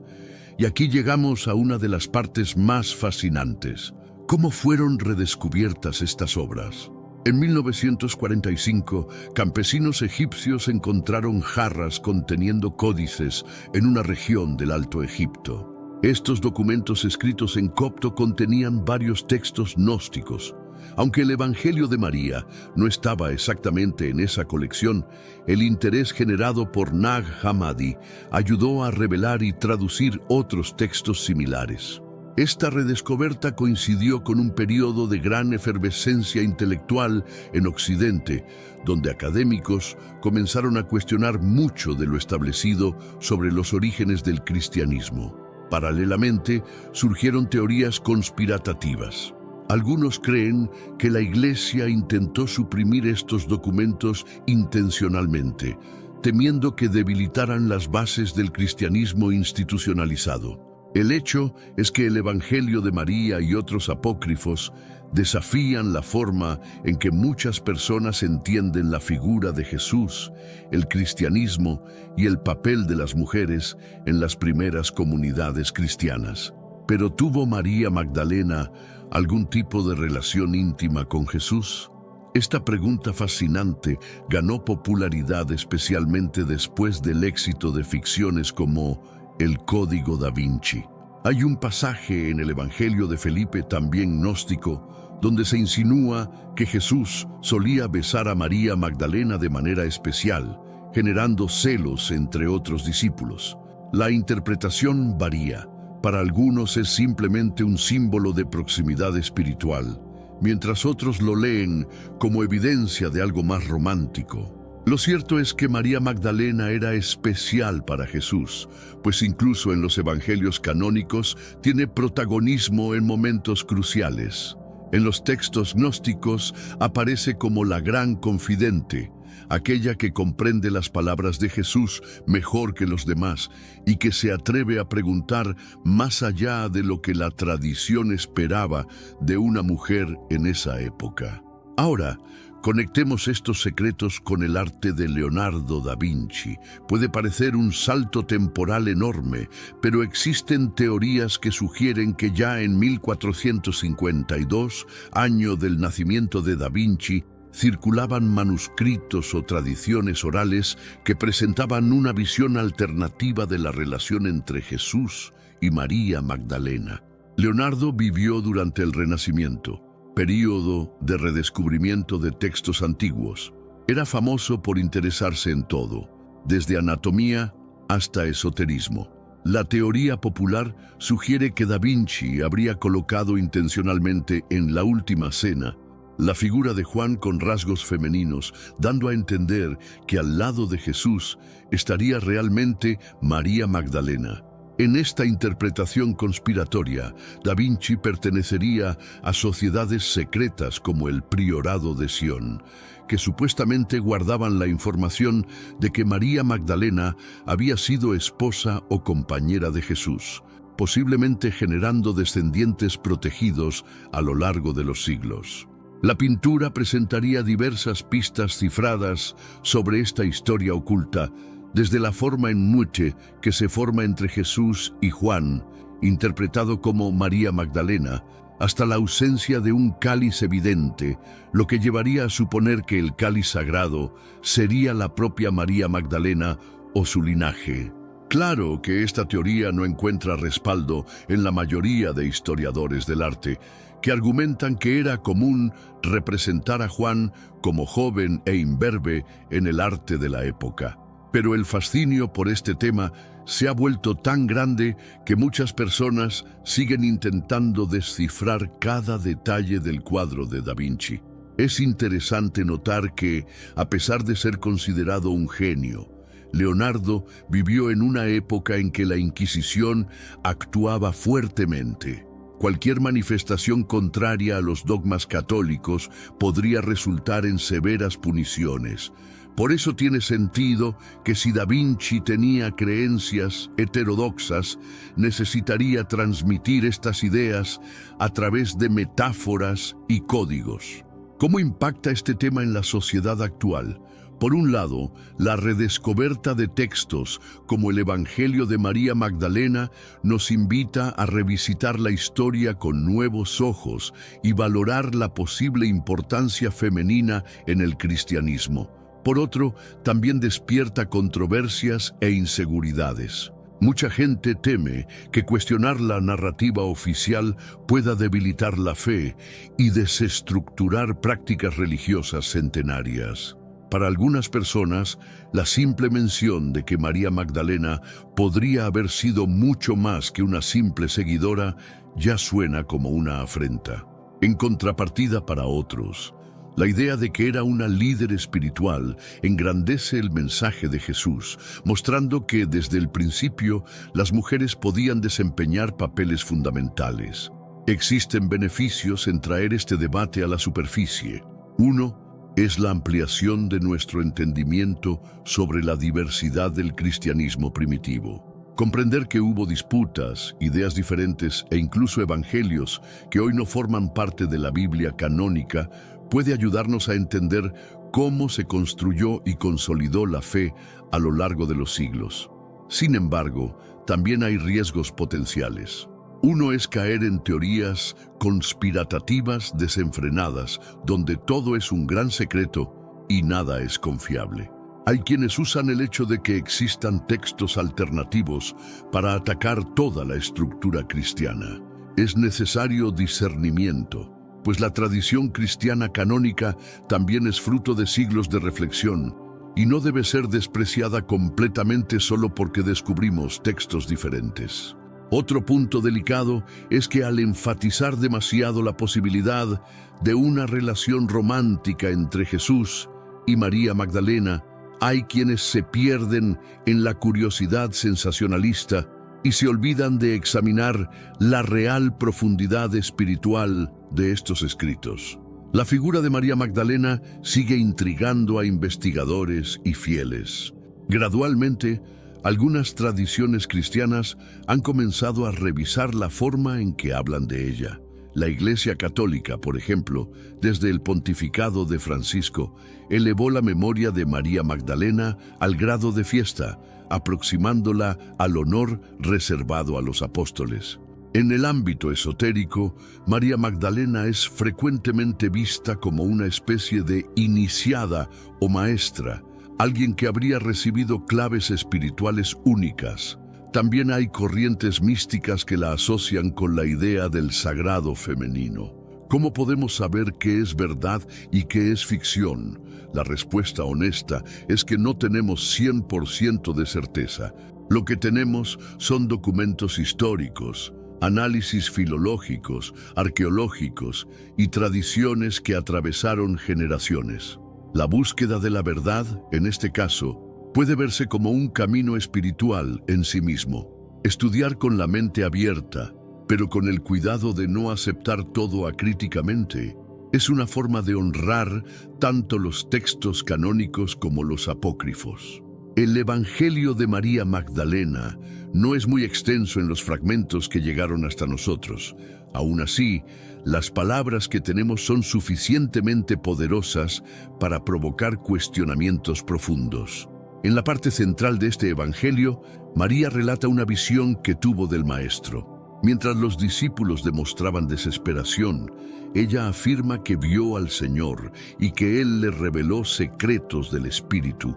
Y aquí llegamos a una de las partes más fascinantes. ¿Cómo fueron redescubiertas estas obras? En 1945, campesinos egipcios encontraron jarras conteniendo códices en una región del Alto Egipto. Estos documentos escritos en copto contenían varios textos gnósticos. Aunque el Evangelio de María no estaba exactamente en esa colección, el interés generado por Nag Hammadi ayudó a revelar y traducir otros textos similares. Esta redescoberta coincidió con un periodo de gran efervescencia intelectual en Occidente, donde académicos comenzaron a cuestionar mucho de lo establecido sobre los orígenes del cristianismo. Paralelamente, surgieron teorías conspirativas. Algunos creen que la Iglesia intentó suprimir estos documentos intencionalmente, temiendo que debilitaran las bases del cristianismo institucionalizado. El hecho es que el Evangelio de María y otros apócrifos desafían la forma en que muchas personas entienden la figura de Jesús, el cristianismo y el papel de las mujeres en las primeras comunidades cristianas. Pero ¿tuvo María Magdalena algún tipo de relación íntima con Jesús? Esta pregunta fascinante ganó popularidad especialmente después del éxito de ficciones como El Código da Vinci. Hay un pasaje en el Evangelio de Felipe, también gnóstico, donde se insinúa que Jesús solía besar a María Magdalena de manera especial, generando celos entre otros discípulos. La interpretación varía. Para algunos es simplemente un símbolo de proximidad espiritual, mientras otros lo leen como evidencia de algo más romántico. Lo cierto es que María Magdalena era especial para Jesús, pues incluso en los evangelios canónicos tiene protagonismo en momentos cruciales. En los textos gnósticos aparece como la gran confidente, aquella que comprende las palabras de Jesús mejor que los demás y que se atreve a preguntar más allá de lo que la tradición esperaba de una mujer en esa época. Ahora, conectemos estos secretos con el arte de Leonardo da Vinci. Puede parecer un salto temporal enorme, pero existen teorías que sugieren que ya en 1452, año del nacimiento de da Vinci, circulaban manuscritos o tradiciones orales que presentaban una visión alternativa de la relación entre Jesús y María Magdalena. Leonardo vivió durante el Renacimiento, período de redescubrimiento de textos antiguos. Era famoso por interesarse en todo, desde anatomía hasta esoterismo. La teoría popular sugiere que da Vinci habría colocado intencionalmente en la Última Cena la figura de Juan con rasgos femeninos, dando a entender que al lado de Jesús estaría realmente María Magdalena. En esta interpretación conspiratoria, da Vinci pertenecería a sociedades secretas como el Priorado de Sion, que supuestamente guardaban la información de que María Magdalena había sido esposa o compañera de Jesús, posiblemente generando descendientes protegidos a lo largo de los siglos. La pintura presentaría diversas pistas cifradas sobre esta historia oculta, desde la forma en mute que se forma entre Jesús y Juan, interpretado como María Magdalena, hasta la ausencia de un cáliz evidente, lo que llevaría a suponer que el cáliz sagrado sería la propia María Magdalena o su linaje. Claro que esta teoría no encuentra respaldo en la mayoría de historiadores del arte, que argumentan que era común representar a Juan como joven e imberbe en el arte de la época. Pero el fascinio por este tema se ha vuelto tan grande que muchas personas siguen intentando descifrar cada detalle del cuadro de da Vinci. Es interesante notar que, a pesar de ser considerado un genio, Leonardo vivió en una época en que la Inquisición actuaba fuertemente. Cualquier manifestación contraria a los dogmas católicos podría resultar en severas puniciones. Por eso tiene sentido que si da Vinci tenía creencias heterodoxas, necesitaría transmitir estas ideas a través de metáforas y códigos. ¿Cómo impacta este tema en la sociedad actual? Por un lado, la redescoberta de textos como el Evangelio de María Magdalena nos invita a revisitar la historia con nuevos ojos y valorar la posible importancia femenina en el cristianismo. Por otro, también despierta controversias e inseguridades. Mucha gente teme que cuestionar la narrativa oficial pueda debilitar la fe y desestructurar prácticas religiosas centenarias. Para algunas personas, la simple mención de que María Magdalena podría haber sido mucho más que una simple seguidora ya suena como una afrenta. En contrapartida, para otros, la idea de que era una líder espiritual engrandece el mensaje de Jesús, mostrando que desde el principio las mujeres podían desempeñar papeles fundamentales. Existen beneficios en traer este debate a la superficie. Uno es la ampliación de nuestro entendimiento sobre la diversidad del cristianismo primitivo. Comprender que hubo disputas, ideas diferentes e incluso evangelios que hoy no forman parte de la Biblia canónica puede ayudarnos a entender cómo se construyó y consolidó la fe a lo largo de los siglos. Sin embargo, también hay riesgos potenciales. Uno es caer en teorías conspirativas desenfrenadas, donde todo es un gran secreto y nada es confiable. Hay quienes usan el hecho de que existan textos alternativos para atacar toda la estructura cristiana. Es necesario discernimiento, pues la tradición cristiana canónica también es fruto de siglos de reflexión y no debe ser despreciada completamente solo porque descubrimos textos diferentes. Otro punto delicado es que al enfatizar demasiado la posibilidad de una relación romántica entre Jesús y María Magdalena, hay quienes se pierden en la curiosidad sensacionalista y se olvidan de examinar la real profundidad espiritual de estos escritos. La figura de María Magdalena sigue intrigando a investigadores y fieles. Gradualmente, algunas tradiciones cristianas han comenzado a revisar la forma en que hablan de ella. La Iglesia Católica, por ejemplo, desde el pontificado de Francisco, elevó la memoria de María Magdalena al grado de fiesta, aproximándola al honor reservado a los apóstoles. En el ámbito esotérico, María Magdalena es frecuentemente vista como una especie de iniciada o maestra, alguien que habría recibido claves espirituales únicas. También hay corrientes místicas que la asocian con la idea del sagrado femenino. ¿Cómo podemos saber qué es verdad y qué es ficción? La respuesta honesta es que no tenemos 100% de certeza. Lo que tenemos son documentos históricos, análisis filológicos, arqueológicos y tradiciones que atravesaron generaciones. La búsqueda de la verdad, en este caso, puede verse como un camino espiritual en sí mismo. Estudiar con la mente abierta, pero con el cuidado de no aceptar todo acríticamente, es una forma de honrar tanto los textos canónicos como los apócrifos. El Evangelio de María Magdalena no es muy extenso en los fragmentos que llegaron hasta nosotros. Aún así, las palabras que tenemos son suficientemente poderosas para provocar cuestionamientos profundos. En la parte central de este Evangelio, María relata una visión que tuvo del Maestro. Mientras los discípulos demostraban desesperación, ella afirma que vio al Señor y que Él le reveló secretos del Espíritu.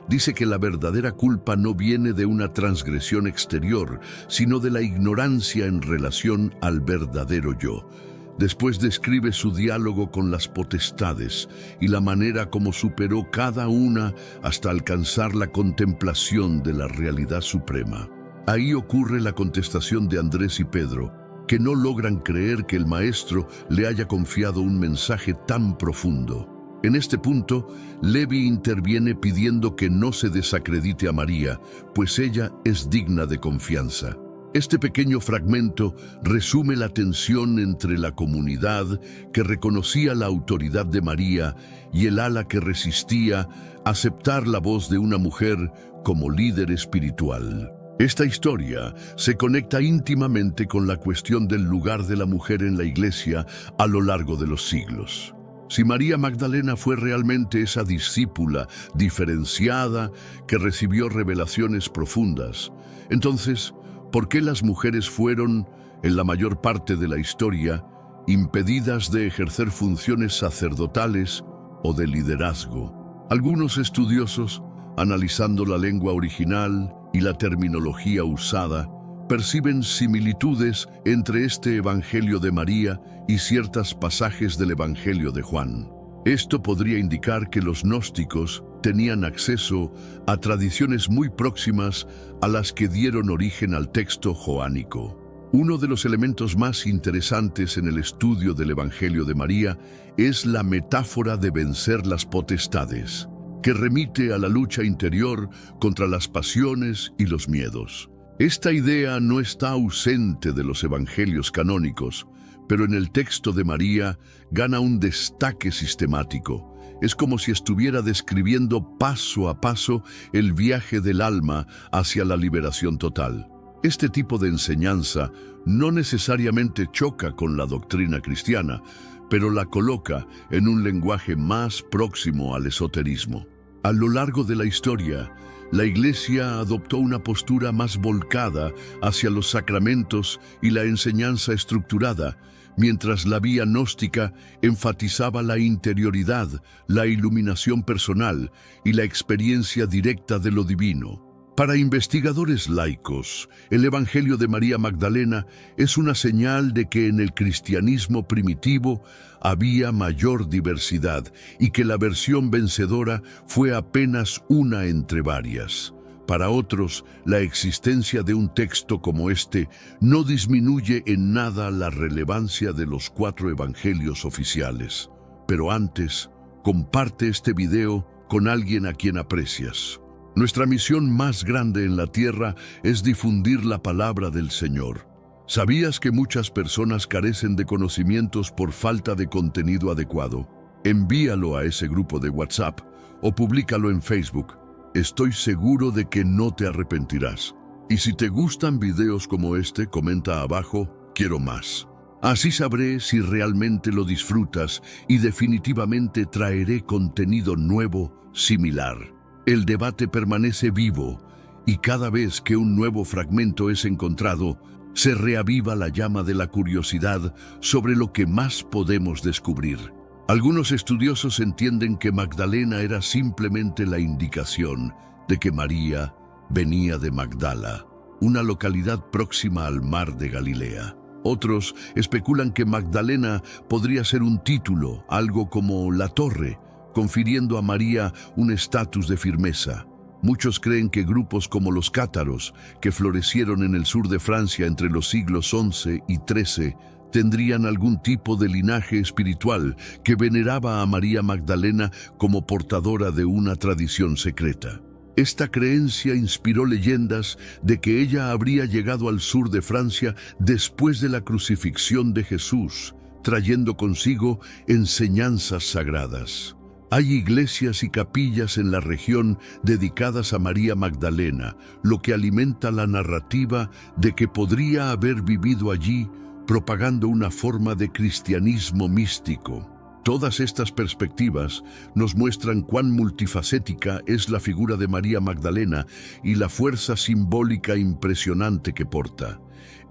Dice que la verdadera culpa no viene de una transgresión exterior, sino de la ignorancia en relación al verdadero yo. Después describe su diálogo con las potestades y la manera como superó cada una hasta alcanzar la contemplación de la realidad suprema. Ahí ocurre la contestación de Andrés y Pedro, que no logran creer que el Maestro le haya confiado un mensaje tan profundo. En este punto, Levi interviene pidiendo que no se desacredite a María, pues ella es digna de confianza. Este pequeño fragmento resume la tensión entre la comunidad que reconocía la autoridad de María y el ala que resistía aceptar la voz de una mujer como líder espiritual. Esta historia se conecta íntimamente con la cuestión del lugar de la mujer en la Iglesia a lo largo de los siglos. Si María Magdalena fue realmente esa discípula diferenciada que recibió revelaciones profundas, entonces, ¿por qué las mujeres fueron, en la mayor parte de la historia, impedidas de ejercer funciones sacerdotales o de liderazgo? Algunos estudiosos, analizando la lengua original y la terminología usada, perciben similitudes entre este Evangelio de María y ciertos pasajes del Evangelio de Juan. Esto podría indicar que los gnósticos tenían acceso a tradiciones muy próximas a las que dieron origen al texto joánico. Uno de los elementos más interesantes en el estudio del Evangelio de María es la metáfora de vencer las potestades, que remite a la lucha interior contra las pasiones y los miedos. Esta idea no está ausente de los evangelios canónicos, pero en el texto de María gana un destaque sistemático. Es como si estuviera describiendo paso a paso el viaje del alma hacia la liberación total. Este tipo de enseñanza no necesariamente choca con la doctrina cristiana, pero la coloca en un lenguaje más próximo al esoterismo. A lo largo de la historia, la Iglesia adoptó una postura más volcada hacia los sacramentos y la enseñanza estructurada, mientras la vía gnóstica enfatizaba la interioridad, la iluminación personal y la experiencia directa de lo divino. Para investigadores laicos, el Evangelio de María Magdalena es una señal de que en el cristianismo primitivo había mayor diversidad y que la versión vencedora fue apenas una entre varias. Para otros, la existencia de un texto como este no disminuye en nada la relevancia de los 4 evangelios oficiales. Pero antes, comparte este video con alguien a quien aprecias. Nuestra misión más grande en la tierra es difundir la palabra del Señor. ¿Sabías que muchas personas carecen de conocimientos por falta de contenido adecuado? Envíalo a ese grupo de WhatsApp o públicalo en Facebook. Estoy seguro de que no te arrepentirás. Y si te gustan videos como este, comenta abajo, quiero más. Así sabré si realmente lo disfrutas y definitivamente traeré contenido nuevo similar. El debate permanece vivo y cada vez que un nuevo fragmento es encontrado, se reaviva la llama de la curiosidad sobre lo que más podemos descubrir. Algunos estudiosos entienden que Magdalena era simplemente la indicación de que María venía de Magdala, una localidad próxima al mar de Galilea. Otros especulan que Magdalena podría ser un título, algo como la torre, confiriendo a María un estatus de firmeza. Muchos creen que grupos como los cátaros, que florecieron en el sur de Francia entre los siglos XI y XIII, tendrían algún tipo de linaje espiritual que veneraba a María Magdalena como portadora de una tradición secreta. Esta creencia inspiró leyendas de que ella habría llegado al sur de Francia después de la crucifixión de Jesús, trayendo consigo enseñanzas sagradas. Hay iglesias y capillas en la región dedicadas a María Magdalena, lo que alimenta la narrativa de que podría haber vivido allí, propagando una forma de cristianismo místico. Todas estas perspectivas nos muestran cuán multifacética es la figura de María Magdalena y la fuerza simbólica impresionante que porta.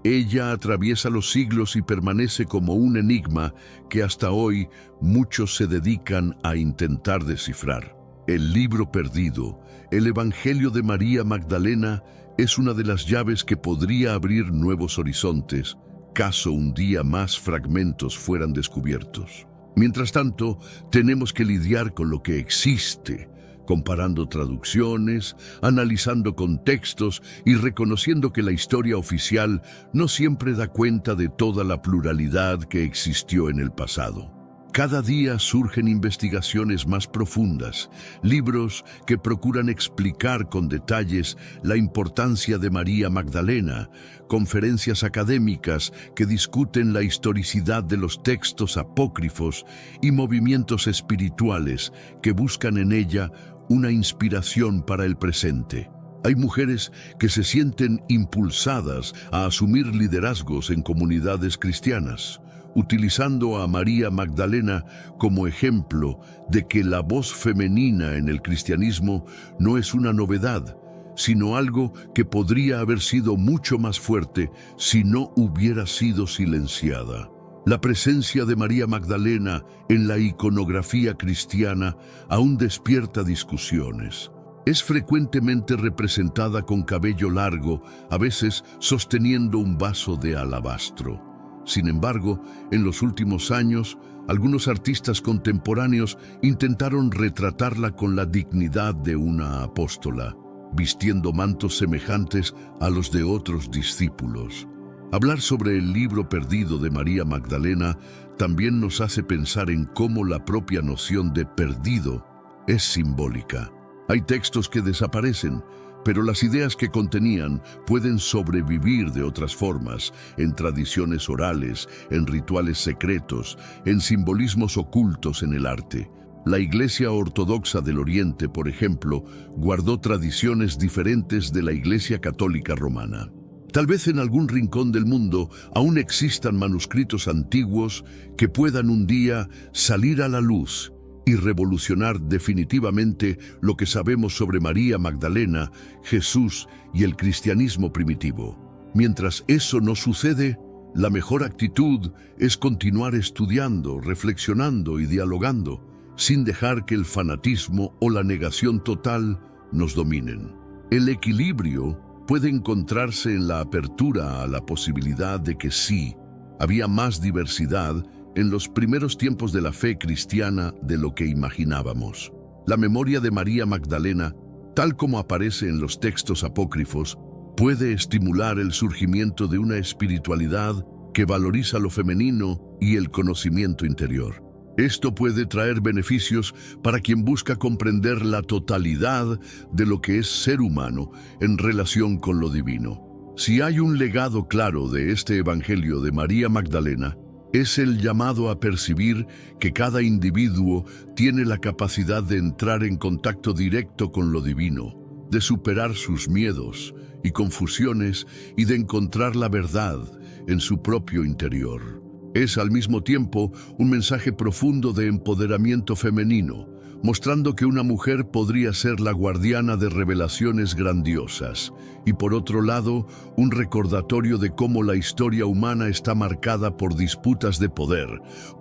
Ella atraviesa los siglos y permanece como un enigma que hasta hoy muchos se dedican a intentar descifrar. El libro perdido, el Evangelio de María Magdalena, es una de las llaves que podría abrir nuevos horizontes, caso un día más fragmentos fueran descubiertos. Mientras tanto, tenemos que lidiar con lo que existe, comparando traducciones, analizando contextos y reconociendo que la historia oficial no siempre da cuenta de toda la pluralidad que existió en el pasado. Cada día surgen investigaciones más profundas, libros que procuran explicar con detalles la importancia de María Magdalena, conferencias académicas que discuten la historicidad de los textos apócrifos y movimientos espirituales que buscan en ella una inspiración para el presente. Hay mujeres que se sienten impulsadas a asumir liderazgos en comunidades cristianas. utilizando a María Magdalena como ejemplo de que la voz femenina en el cristianismo no es una novedad, sino algo que podría haber sido mucho más fuerte si no hubiera sido silenciada. La presencia de María Magdalena en la iconografía cristiana aún despierta discusiones. Es frecuentemente representada con cabello largo, a veces sosteniendo un vaso de alabastro. Sin embargo, en los últimos años, algunos artistas contemporáneos intentaron retratarla con la dignidad de una apóstola, vistiendo mantos semejantes a los de otros discípulos. Hablar sobre el libro perdido de María Magdalena también nos hace pensar en cómo la propia noción de perdido es simbólica. Hay textos que desaparecen, pero las ideas que contenían pueden sobrevivir de otras formas, en tradiciones orales, en rituales secretos, en simbolismos ocultos en el arte. La Iglesia Ortodoxa del Oriente, por ejemplo, guardó tradiciones diferentes de la Iglesia Católica Romana. Tal vez en algún rincón del mundo aún existan manuscritos antiguos que puedan un día salir a la luz y revolucionar definitivamente lo que sabemos sobre María Magdalena, Jesús y el cristianismo primitivo. Mientras eso no sucede, la mejor actitud es continuar estudiando, reflexionando y dialogando, sin dejar que el fanatismo o la negación total nos dominen. El equilibrio puede encontrarse en la apertura a la posibilidad de que sí, había más diversidad en los primeros tiempos de la fe cristiana de lo que imaginábamos. La memoria de María Magdalena, tal como aparece en los textos apócrifos, puede estimular el surgimiento de una espiritualidad que valoriza lo femenino y el conocimiento interior. Esto puede traer beneficios para quien busca comprender la totalidad de lo que es ser humano en relación con lo divino. Si hay un legado claro de este Evangelio de María Magdalena, es el llamado a percibir que cada individuo tiene la capacidad de entrar en contacto directo con lo divino, de superar sus miedos y confusiones y de encontrar la verdad en su propio interior. Es al mismo tiempo un mensaje profundo de empoderamiento femenino, mostrando que una mujer podría ser la guardiana de revelaciones grandiosas, y por otro lado, un recordatorio de cómo la historia humana está marcada por disputas de poder,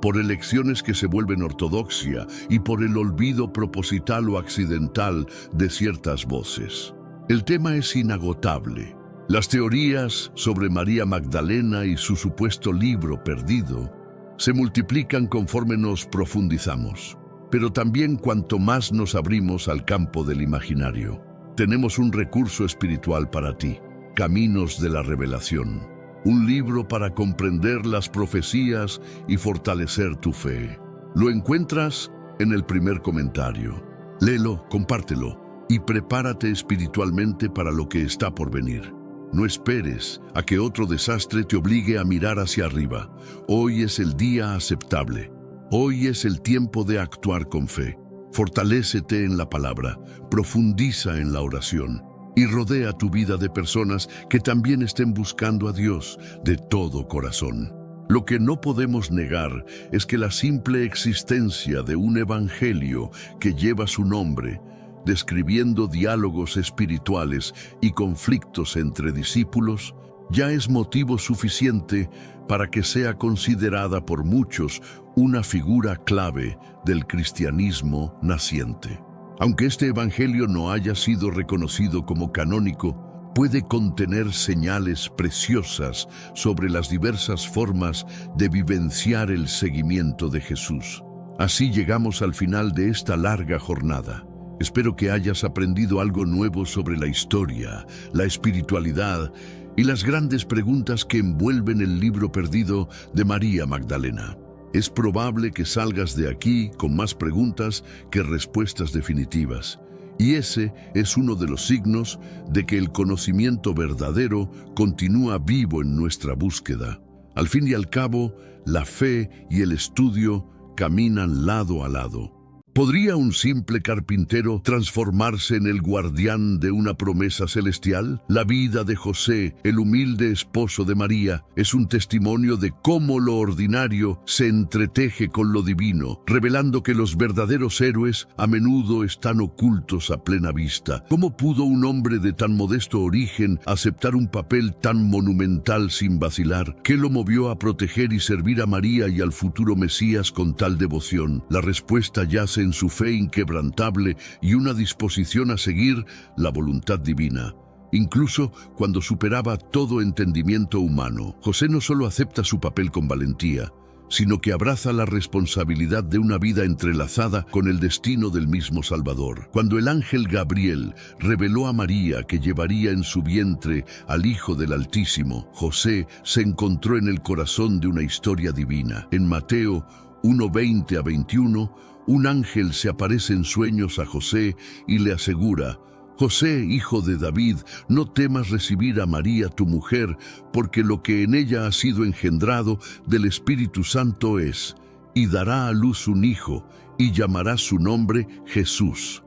por elecciones que se vuelven ortodoxia y por el olvido proposital o accidental de ciertas voces. El tema es inagotable. Las teorías sobre María Magdalena y su supuesto libro perdido se multiplican conforme nos profundizamos, pero también cuanto más nos abrimos al campo del imaginario. Tenemos un recurso espiritual para ti, Caminos de la Revelación, un libro para comprender las profecías y fortalecer tu fe. Lo encuentras en el primer comentario. Léelo, compártelo y prepárate espiritualmente para lo que está por venir. No esperes a que otro desastre te obligue a mirar hacia arriba. Hoy es el día aceptable. Hoy es el tiempo de actuar con fe. Fortalécete en la palabra, profundiza en la oración y rodea tu vida de personas que también estén buscando a Dios de todo corazón. Lo que no podemos negar es que la simple existencia de un evangelio que lleva su nombre, describiendo diálogos espirituales y conflictos entre discípulos, ya es motivo suficiente para que sea considerada por muchos una figura clave del cristianismo naciente. Aunque este evangelio no haya sido reconocido como canónico, puede contener señales preciosas sobre las diversas formas de vivenciar el seguimiento de Jesús. Así llegamos al final de esta larga jornada. Espero que hayas aprendido algo nuevo sobre la historia, la espiritualidad y las grandes preguntas que envuelven el libro perdido de María Magdalena. Es probable que salgas de aquí con más preguntas que respuestas definitivas. Y ese es uno de los signos de que el conocimiento verdadero continúa vivo en nuestra búsqueda. Al fin y al cabo, la fe y el estudio caminan lado a lado. ¿Podría un simple carpintero transformarse en el guardián de una promesa celestial? La vida de José, el humilde esposo de María, es un testimonio de cómo lo ordinario se entreteje con lo divino, revelando que los verdaderos héroes a menudo están ocultos a plena vista. ¿Cómo pudo un hombre de tan modesto origen aceptar un papel tan monumental sin vacilar? ¿Qué lo movió a proteger y servir a María y al futuro Mesías con tal devoción? La respuesta yace en su fe inquebrantable y una disposición a seguir la voluntad divina. Incluso cuando superaba todo entendimiento humano, José no solo acepta su papel con valentía, sino que abraza la responsabilidad de una vida entrelazada con el destino del mismo Salvador. Cuando el ángel Gabriel reveló a María que llevaría en su vientre al Hijo del Altísimo, José se encontró en el corazón de una historia divina. En Mateo 1:20 a 21, un ángel se aparece en sueños a José y le asegura: José, hijo de David, no temas recibir a María tu mujer, porque lo que en ella ha sido engendrado del Espíritu Santo es, y dará a luz un hijo, y llamará su nombre Jesús.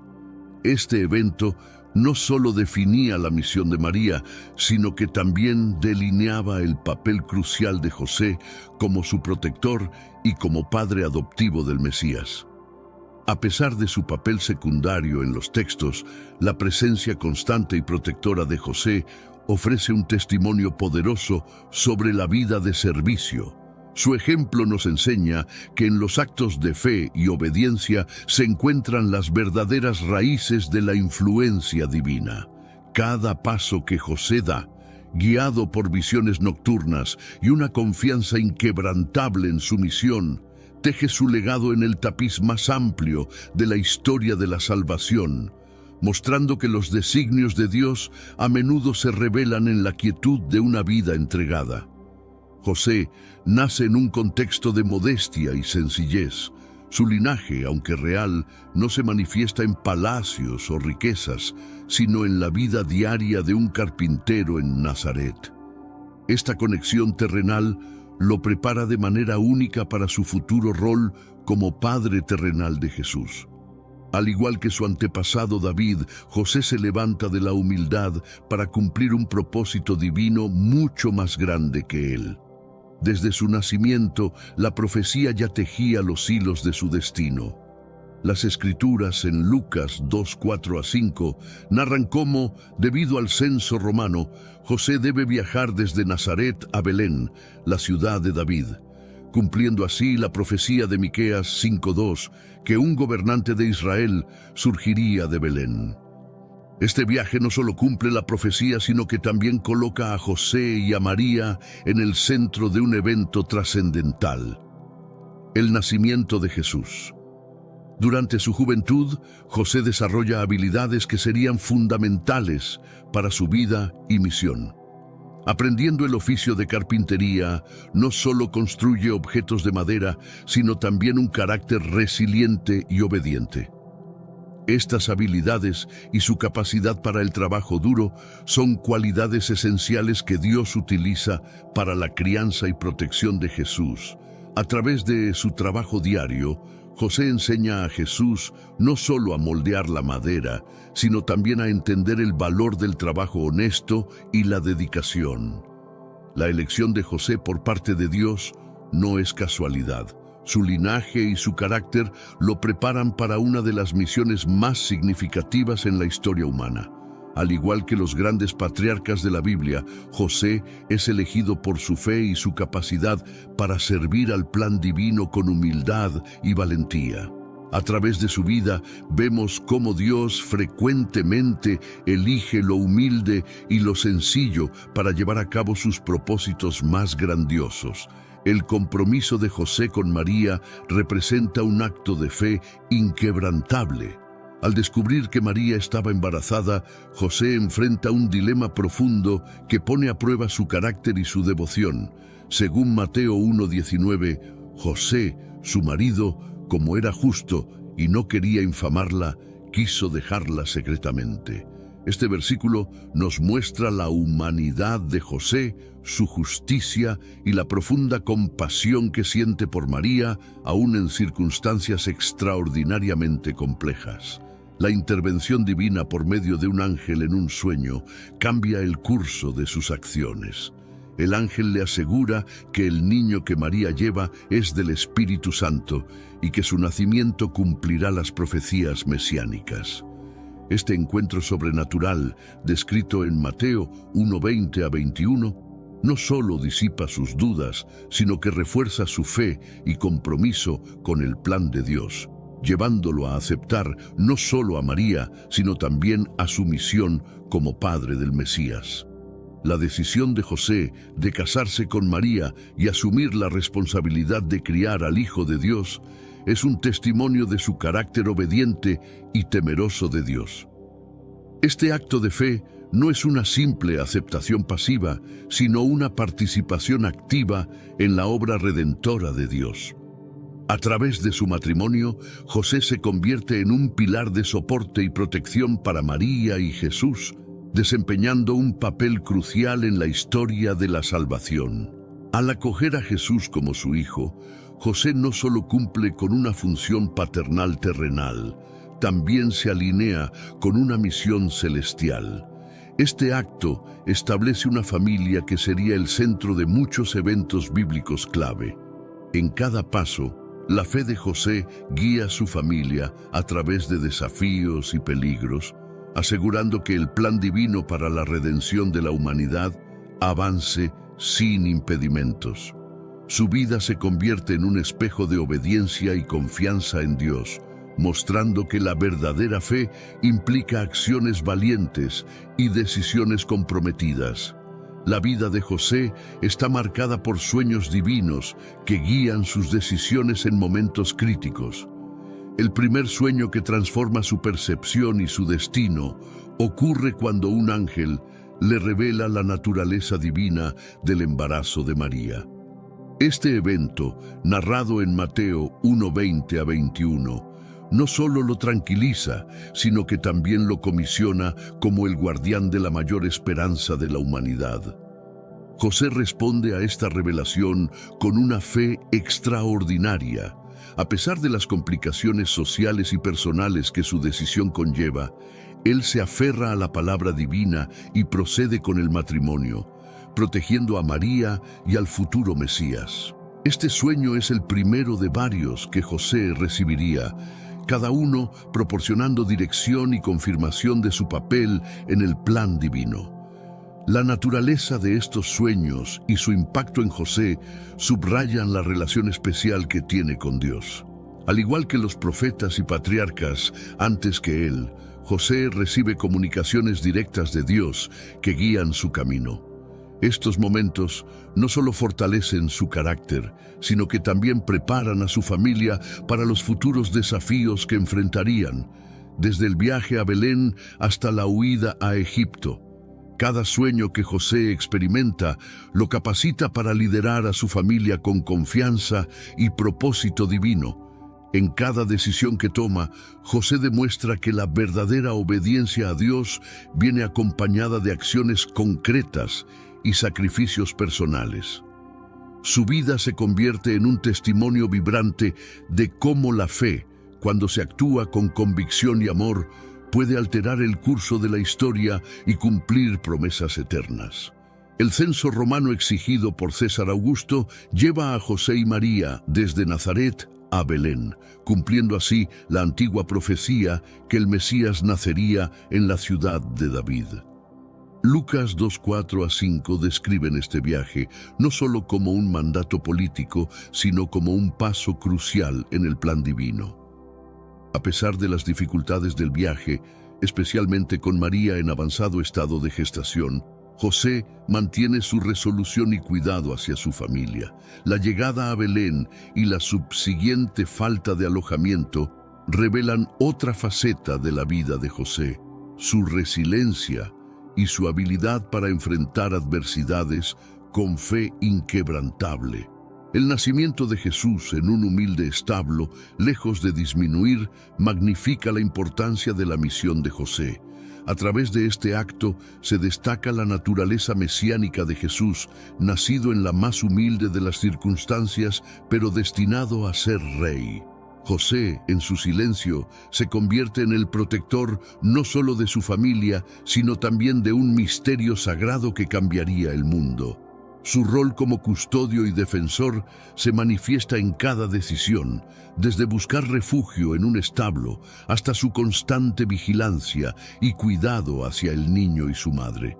Este evento no solo definía la misión de María, sino que también delineaba el papel crucial de José como su protector y como padre adoptivo del Mesías. A pesar de su papel secundario en los textos, la presencia constante y protectora de José ofrece un testimonio poderoso sobre la vida de servicio. Su ejemplo nos enseña que en los actos de fe y obediencia se encuentran las verdaderas raíces de la influencia divina. Cada paso que José da, guiado por visiones nocturnas y una confianza inquebrantable en su misión, teje su legado en el tapiz más amplio de la historia de la salvación, mostrando que los designios de Dios a menudo se revelan en la quietud de una vida entregada. José nace en un contexto de modestia y sencillez. Su linaje, aunque real, no se manifiesta en palacios o riquezas, sino en la vida diaria de un carpintero en Nazaret. Esta conexión terrenal lo prepara de manera única para su futuro rol como padre terrenal de Jesús. Al igual que su antepasado David, José se levanta de la humildad para cumplir un propósito divino mucho más grande que él. Desde su nacimiento, la profecía ya tejía los hilos de su destino. Las Escrituras en Lucas 2:4 a 5 narran cómo, debido al censo romano, José debe viajar desde Nazaret a Belén, la ciudad de David, cumpliendo así la profecía de Miqueas 5:2, que un gobernante de Israel surgiría de Belén. Este viaje no solo cumple la profecía, sino que también coloca a José y a María en el centro de un evento trascendental: el nacimiento de Jesús. Durante su juventud, José desarrolla habilidades que serían fundamentales para su vida y misión. Aprendiendo el oficio de carpintería, no solo construye objetos de madera, sino también un carácter resiliente y obediente. Estas habilidades y su capacidad para el trabajo duro son cualidades esenciales que Dios utiliza para la crianza y protección de Jesús. A través de su trabajo diario, José enseña a Jesús no solo a moldear la madera, sino también a entender el valor del trabajo honesto y la dedicación. La elección de José por parte de Dios no es casualidad. Su linaje y su carácter lo preparan para una de las misiones más significativas en la historia humana. Al igual que los grandes patriarcas de la Biblia, José es elegido por su fe y su capacidad para servir al plan divino con humildad y valentía. A través de su vida vemos cómo Dios frecuentemente elige lo humilde y lo sencillo para llevar a cabo sus propósitos más grandiosos. El compromiso de José con María representa un acto de fe inquebrantable. Al descubrir que María estaba embarazada, José enfrenta un dilema profundo que pone a prueba su carácter y su devoción. Según Mateo 1:19, José, su marido, como era justo y no quería infamarla, quiso dejarla secretamente. Este versículo nos muestra la humanidad de José, su justicia y la profunda compasión que siente por María, aún en circunstancias extraordinariamente complejas. La intervención divina por medio de un ángel en un sueño cambia el curso de sus acciones. El ángel le asegura que el niño que María lleva es del Espíritu Santo y que su nacimiento cumplirá las profecías mesiánicas. Este encuentro sobrenatural, descrito en Mateo 1:20 a 21, no solo disipa sus dudas, sino que refuerza su fe y compromiso con el plan de Dios, llevándolo a aceptar no solo a María, sino también a su misión como padre del Mesías. La decisión de José de casarse con María y asumir la responsabilidad de criar al Hijo de Dios es un testimonio de su carácter obediente y temeroso de Dios. Este acto de fe no es una simple aceptación pasiva, sino una participación activa en la obra redentora de Dios. A través de su matrimonio, José se convierte en un pilar de soporte y protección para María y Jesús, desempeñando un papel crucial en la historia de la salvación. Al acoger a Jesús como su hijo, José no solo cumple con una función paternal terrenal, también se alinea con una misión celestial. Este acto establece una familia que sería el centro de muchos eventos bíblicos clave. En cada paso, la fe de José guía a su familia a través de desafíos y peligros, asegurando que el plan divino para la redención de la humanidad avance sin impedimentos. Su vida se convierte en un espejo de obediencia y confianza en Dios, mostrando que la verdadera fe implica acciones valientes y decisiones comprometidas. La vida de José está marcada por sueños divinos que guían sus decisiones en momentos críticos. El primer sueño que transforma su percepción y su destino ocurre cuando un ángel le revela la naturaleza divina del embarazo de María. Este evento, narrado en Mateo 1:20 a 21, no solo lo tranquiliza, sino que también lo comisiona como el guardián de la mayor esperanza de la humanidad. José responde a esta revelación con una fe extraordinaria. A pesar de las complicaciones sociales y personales que su decisión conlleva, él se aferra a la palabra divina y procede con el matrimonio, protegiendo a María y al futuro Mesías. Este sueño es el primero de varios que José recibiría, cada uno proporcionando dirección y confirmación de su papel en el plan divino. La naturaleza de estos sueños y su impacto en José subrayan la relación especial que tiene con Dios. Al igual que los profetas y patriarcas antes que él, José recibe comunicaciones directas de Dios que guían su camino. Estos momentos no solo fortalecen su carácter, sino que también preparan a su familia para los futuros desafíos que enfrentarían, desde el viaje a Belén hasta la huida a Egipto. Cada sueño que José experimenta lo capacita para liderar a su familia con confianza y propósito divino. En cada decisión que toma, José demuestra que la verdadera obediencia a Dios viene acompañada de acciones concretas y sacrificios personales. Su vida se convierte en un testimonio vibrante de cómo la fe, cuando se actúa con convicción y amor, puede alterar el curso de la historia y cumplir promesas eternas. El censo romano exigido por César Augusto lleva a José y María desde Nazaret a Belén, cumpliendo así la antigua profecía que el Mesías nacería en la ciudad de David. Lucas 2:4 a 5 describen este viaje no solo como un mandato político, sino como un paso crucial en el plan divino. A pesar de las dificultades del viaje, especialmente con María en avanzado estado de gestación, José mantiene su resolución y cuidado hacia su familia. La llegada a Belén y la subsiguiente falta de alojamiento revelan otra faceta de la vida de José, su resiliencia y su habilidad para enfrentar adversidades con fe inquebrantable. El nacimiento de Jesús en un humilde establo, lejos de disminuir, magnifica la importancia de la misión de José. A través de este acto se destaca la naturaleza mesiánica de Jesús, nacido en la más humilde de las circunstancias, pero destinado a ser rey. José, en su silencio, se convierte en el protector no solo de su familia, sino también de un misterio sagrado que cambiaría el mundo. Su rol como custodio y defensor se manifiesta en cada decisión, desde buscar refugio en un establo hasta su constante vigilancia y cuidado hacia el niño y su madre.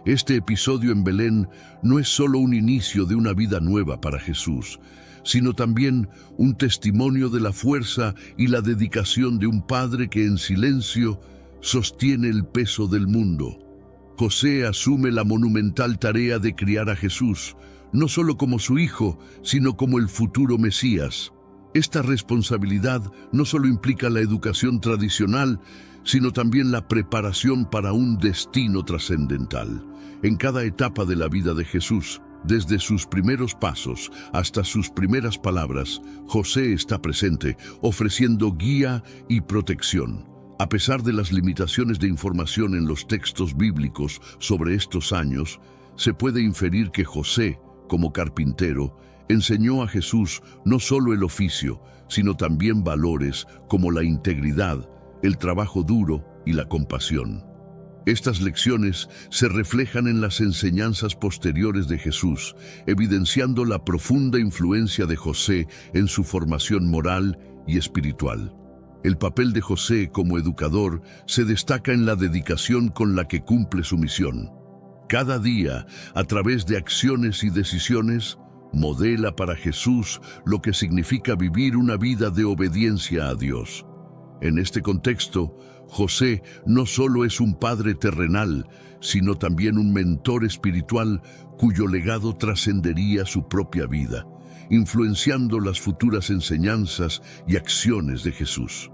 Este episodio en Belén no es solo un inicio de una vida nueva para Jesús, sino también un testimonio de la fuerza y la dedicación de un padre que en silencio sostiene el peso del mundo. José asume la monumental tarea de criar a Jesús, no solo como su hijo, sino como el futuro Mesías. Esta responsabilidad no solo implica la educación tradicional, sino también la preparación para un destino trascendental. En cada etapa de la vida de Jesús, desde sus primeros pasos hasta sus primeras palabras, José está presente, ofreciendo guía y protección. A pesar de las limitaciones de información en los textos bíblicos sobre estos años, se puede inferir que José, como carpintero, enseñó a Jesús no solo el oficio, sino también valores como la integridad, el trabajo duro y la compasión. Estas lecciones se reflejan en las enseñanzas posteriores de Jesús, evidenciando la profunda influencia de José en su formación moral y espiritual. El papel de José como educador se destaca en la dedicación con la que cumple su misión. Cada día, a través de acciones y decisiones, modela para Jesús lo que significa vivir una vida de obediencia a Dios. En este contexto, José no solo es un padre terrenal, sino también un mentor espiritual cuyo legado trascendería su propia vida, influenciando las futuras enseñanzas y acciones de Jesús.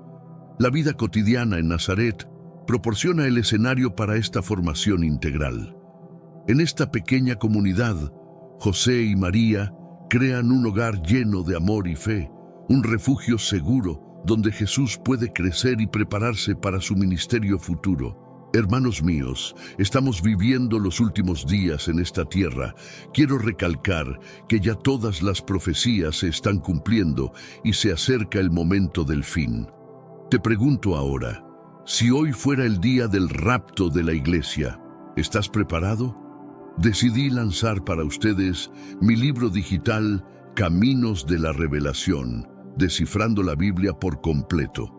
La vida cotidiana en Nazaret proporciona el escenario para esta formación integral. En esta pequeña comunidad, José y María crean un hogar lleno de amor y fe, un refugio seguro donde Jesús puede crecer y prepararse para su ministerio futuro. Hermanos míos, estamos viviendo los últimos días en esta tierra. Quiero recalcar que ya todas las profecías se están cumpliendo y se acerca el momento del fin. Te pregunto ahora, si hoy fuera el día del rapto de la iglesia, ¿estás preparado? Decidí lanzar para ustedes mi libro digital Caminos de la Revelación, descifrando la Biblia por completo.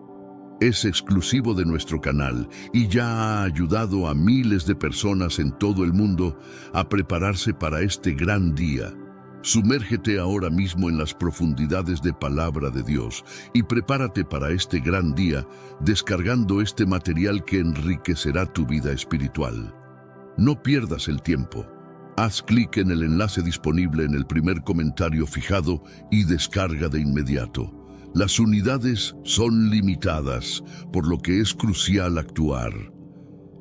Es exclusivo de nuestro canal y ya ha ayudado a miles de personas en todo el mundo a prepararse para este gran día. Sumérgete ahora mismo en las profundidades de Palabra de Dios y prepárate para este gran día descargando este material que enriquecerá tu vida espiritual. No pierdas el tiempo. Haz clic en el enlace disponible en el primer comentario fijado y descarga de inmediato. Las unidades son limitadas, por lo que es crucial actuar.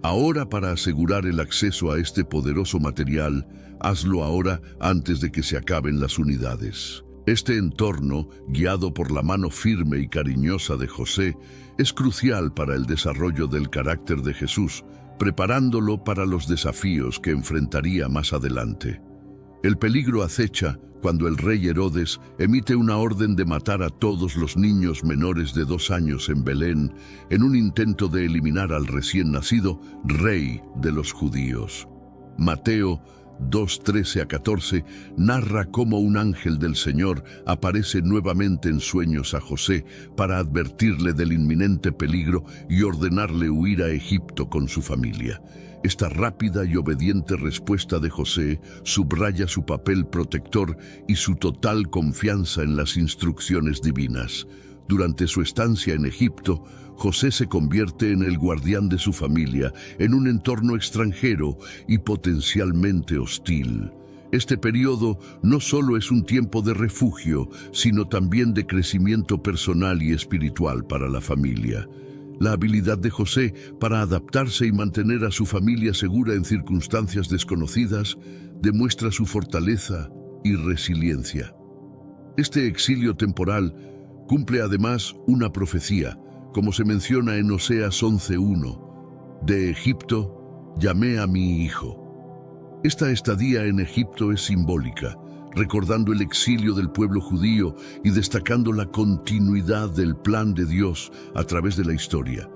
Ahora, para asegurar el acceso a este poderoso material, hazlo ahora antes de que se acaben las unidades. Este entorno, guiado por la mano firme y cariñosa de José, es crucial para el desarrollo del carácter de Jesús, preparándolo para los desafíos que enfrentaría más adelante. El peligro acecha cuando el rey Herodes emite una orden de matar a todos los niños menores de 2 años en Belén en un intento de eliminar al recién nacido rey de los judíos. Mateo 2:13-14 narra cómo un ángel del Señor aparece nuevamente en sueños a José para advertirle del inminente peligro y ordenarle huir a Egipto con su familia. Esta rápida y obediente respuesta de José subraya su papel protector y su total confianza en las instrucciones divinas. Durante su estancia en Egipto, José se convierte en el guardián de su familia en un entorno extranjero y potencialmente hostil. Este periodo no solo es un tiempo de refugio, sino también de crecimiento personal y espiritual para la familia. La habilidad de José para adaptarse y mantener a su familia segura en circunstancias desconocidas demuestra su fortaleza y resiliencia. Este exilio temporal cumple además una profecía, como se menciona en Oseas 11:1. De Egipto llamé a mi hijo. Esta estadía en Egipto es simbólica, recordando el exilio del pueblo judío y destacando la continuidad del plan de Dios a través de la historia.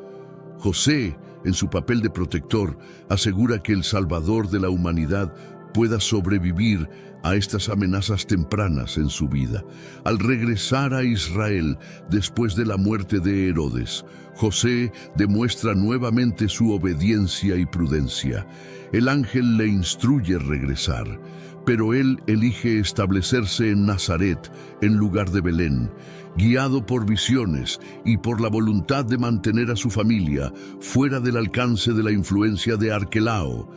José, en su papel de protector, asegura que el Salvador de la humanidad pueda sobrevivir a estas amenazas tempranas en su vida. Al regresar a Israel después de la muerte de Herodes, José demuestra nuevamente su obediencia y prudencia. El ángel le instruye regresar, pero él elige establecerse en Nazaret en lugar de Belén, guiado por visiones y por la voluntad de mantener a su familia fuera del alcance de la influencia de Arquelao,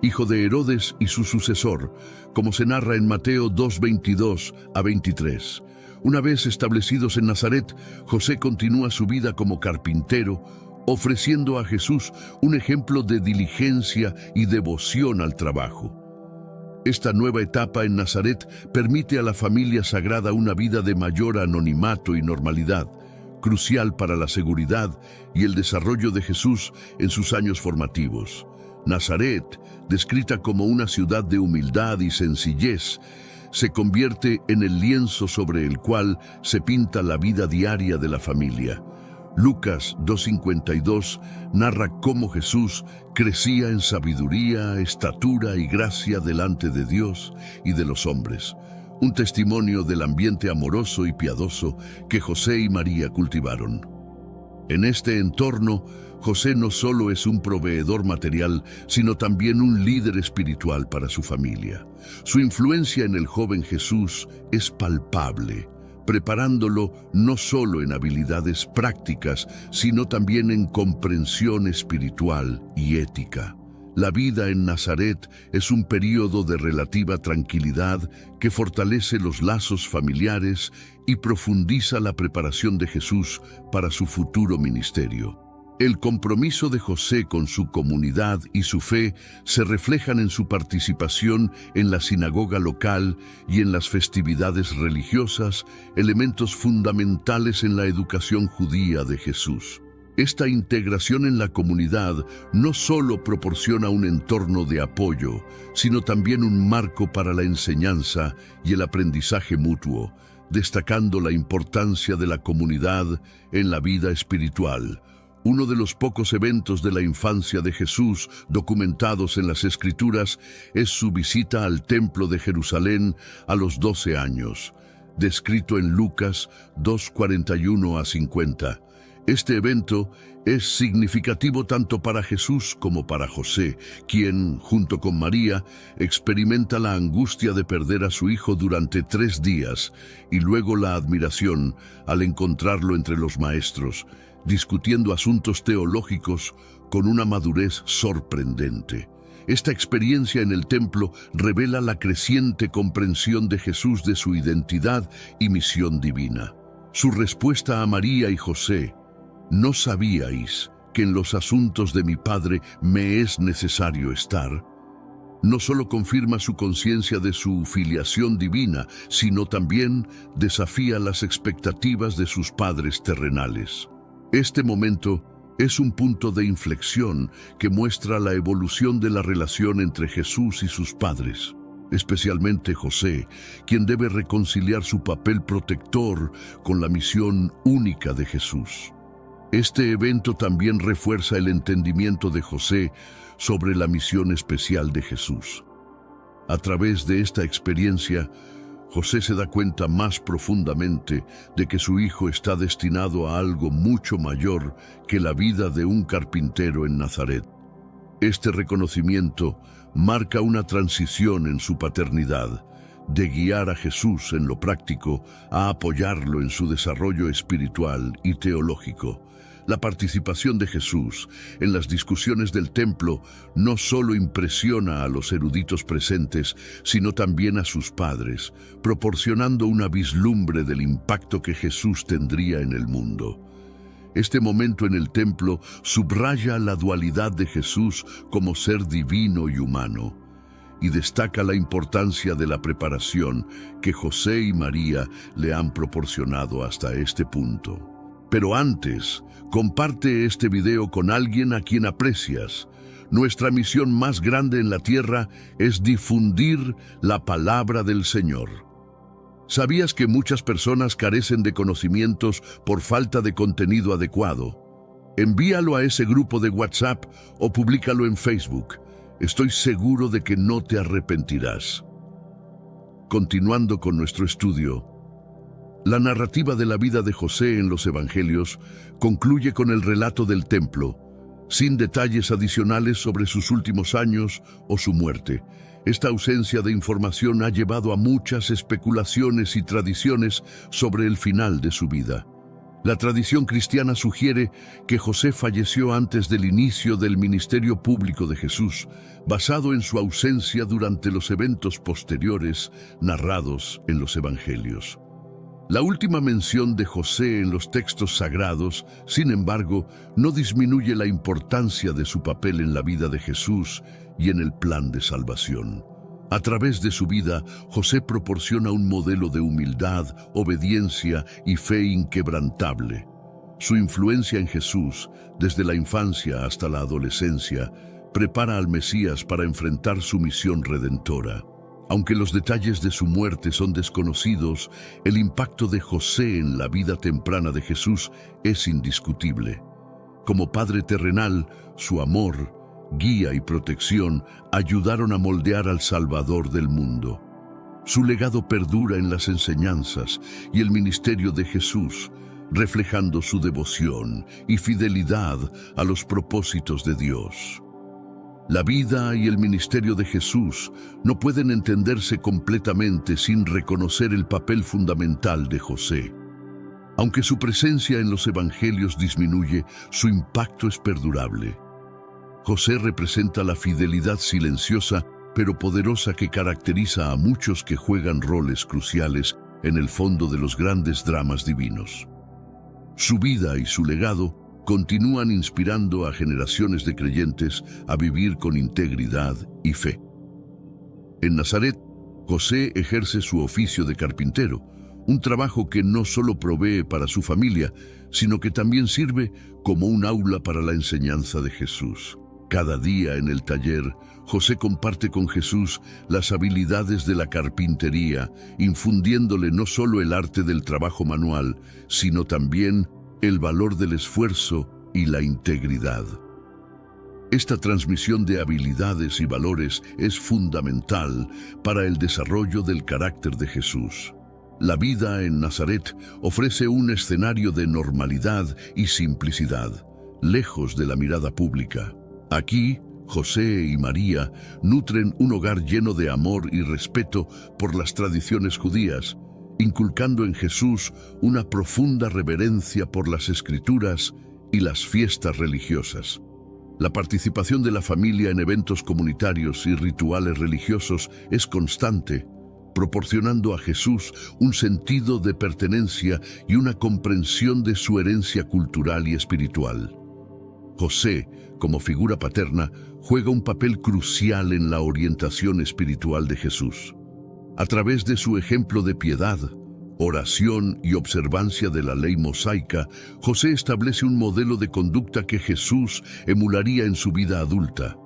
hijo de Herodes y su sucesor, como se narra en Mateo 2:22 a 23. Una vez establecidos en Nazaret, José continúa su vida como carpintero, ofreciendo a Jesús un ejemplo de diligencia y devoción al trabajo. Esta nueva etapa en Nazaret permite a la familia sagrada una vida de mayor anonimato y normalidad, crucial para la seguridad y el desarrollo de Jesús en sus años formativos. Nazaret, descrita como una ciudad de humildad y sencillez, se convierte en el lienzo sobre el cual se pinta la vida diaria de la familia. Lucas 2:52 narra cómo Jesús crecía en sabiduría, estatura y gracia delante de Dios y de los hombres, un testimonio del ambiente amoroso y piadoso que José y María cultivaron. En este entorno, José no solo es un proveedor material, sino también un líder espiritual para su familia. Su influencia en el joven Jesús es palpable, preparándolo no solo en habilidades prácticas, sino también en comprensión espiritual y ética. La vida en Nazaret es un período de relativa tranquilidad que fortalece los lazos familiares y profundiza la preparación de Jesús para su futuro ministerio. El compromiso de José con su comunidad y su fe se reflejan en su participación en la sinagoga local y en las festividades religiosas, elementos fundamentales en la educación judía de Jesús. Esta integración en la comunidad no solo proporciona un entorno de apoyo, sino también un marco para la enseñanza y el aprendizaje mutuo, destacando la importancia de la comunidad en la vida espiritual. Uno de los pocos eventos de la infancia de Jesús documentados en las Escrituras es su visita al Templo de Jerusalén a los 12 años, descrito en Lucas 2:41 a 50. Este evento es significativo tanto para Jesús como para José, quien, junto con María, experimenta la angustia de perder a su hijo durante 3 días y luego la admiración al encontrarlo entre los maestros, discutiendo asuntos teológicos con una madurez sorprendente. Esta experiencia en el templo revela la creciente comprensión de Jesús de su identidad y misión divina. Su respuesta a María y José: ¿no sabíais que en los asuntos de mi Padre me es necesario estar?, no solo confirma su conciencia de su filiación divina, sino también desafía las expectativas de sus padres terrenales. Este momento es un punto de inflexión que muestra la evolución de la relación entre Jesús y sus padres, especialmente José, quien debe reconciliar su papel protector con la misión única de Jesús. Este evento también refuerza el entendimiento de José sobre la misión especial de Jesús. A través de esta experiencia, José se da cuenta más profundamente de que su hijo está destinado a algo mucho mayor que la vida de un carpintero en Nazaret. Este reconocimiento marca una transición en su paternidad, de guiar a Jesús en lo práctico a apoyarlo en su desarrollo espiritual y teológico. La participación de Jesús en las discusiones del templo no solo impresiona a los eruditos presentes, sino también a sus padres, proporcionando una vislumbre del impacto que Jesús tendría en el mundo. Este momento en el templo subraya la dualidad de Jesús como ser divino y humano, y destaca la importancia de la preparación que José y María le han proporcionado hasta este punto. Pero antes, comparte este video con alguien a quien aprecias. Nuestra misión más grande en la tierra es difundir la palabra del Señor. ¿Sabías que muchas personas carecen de conocimientos por falta de contenido adecuado? Envíalo a ese grupo de WhatsApp o públicalo en Facebook. Estoy seguro de que no te arrepentirás. Continuando con nuestro estudio, la narrativa de la vida de José en los Evangelios concluye con el relato del templo, sin detalles adicionales sobre sus últimos años o su muerte. Esta ausencia de información ha llevado a muchas especulaciones y tradiciones sobre el final de su vida. La tradición cristiana sugiere que José falleció antes del inicio del ministerio público de Jesús, basado en su ausencia durante los eventos posteriores narrados en los Evangelios. La última mención de José en los textos sagrados, sin embargo, no disminuye la importancia de su papel en la vida de Jesús y en el plan de salvación. A través de su vida, José proporciona un modelo de humildad, obediencia y fe inquebrantable. Su influencia en Jesús, desde la infancia hasta la adolescencia, prepara al Mesías para enfrentar su misión redentora. Aunque los detalles de su muerte son desconocidos, el impacto de José en la vida temprana de Jesús es indiscutible. Como padre terrenal, su amor, guía y protección ayudaron a moldear al Salvador del mundo. Su legado perdura en las enseñanzas y el ministerio de Jesús, reflejando su devoción y fidelidad a los propósitos de Dios. La vida y el ministerio de Jesús no pueden entenderse completamente sin reconocer el papel fundamental de José. Aunque su presencia en los Evangelios disminuye, su impacto es perdurable. José representa la fidelidad silenciosa pero poderosa que caracteriza a muchos que juegan roles cruciales en el fondo de los grandes dramas divinos. Su vida y su legado continúan inspirando a generaciones de creyentes a vivir con integridad y fe. En Nazaret, José ejerce su oficio de carpintero, un trabajo que no solo provee para su familia, sino que también sirve como un aula para la enseñanza de Jesús. Cada día en el taller, José comparte con Jesús las habilidades de la carpintería, infundiéndole no solo el arte del trabajo manual, sino también el valor del esfuerzo y la integridad. Esta transmisión de habilidades y valores es fundamental para el desarrollo del carácter de Jesús. La vida en Nazaret ofrece un escenario de normalidad y simplicidad, lejos de la mirada pública. Aquí, José y María nutren un hogar lleno de amor y respeto por las tradiciones judías, inculcando en Jesús una profunda reverencia por las Escrituras y las fiestas religiosas. La participación de la familia en eventos comunitarios y rituales religiosos es constante, proporcionando a Jesús un sentido de pertenencia y una comprensión de su herencia cultural y espiritual. José, como figura paterna, juega un papel crucial en la orientación espiritual de Jesús. A través de su ejemplo de piedad, oración y observancia de la ley mosaica, José establece un modelo de conducta que Jesús emularía en su vida adulta.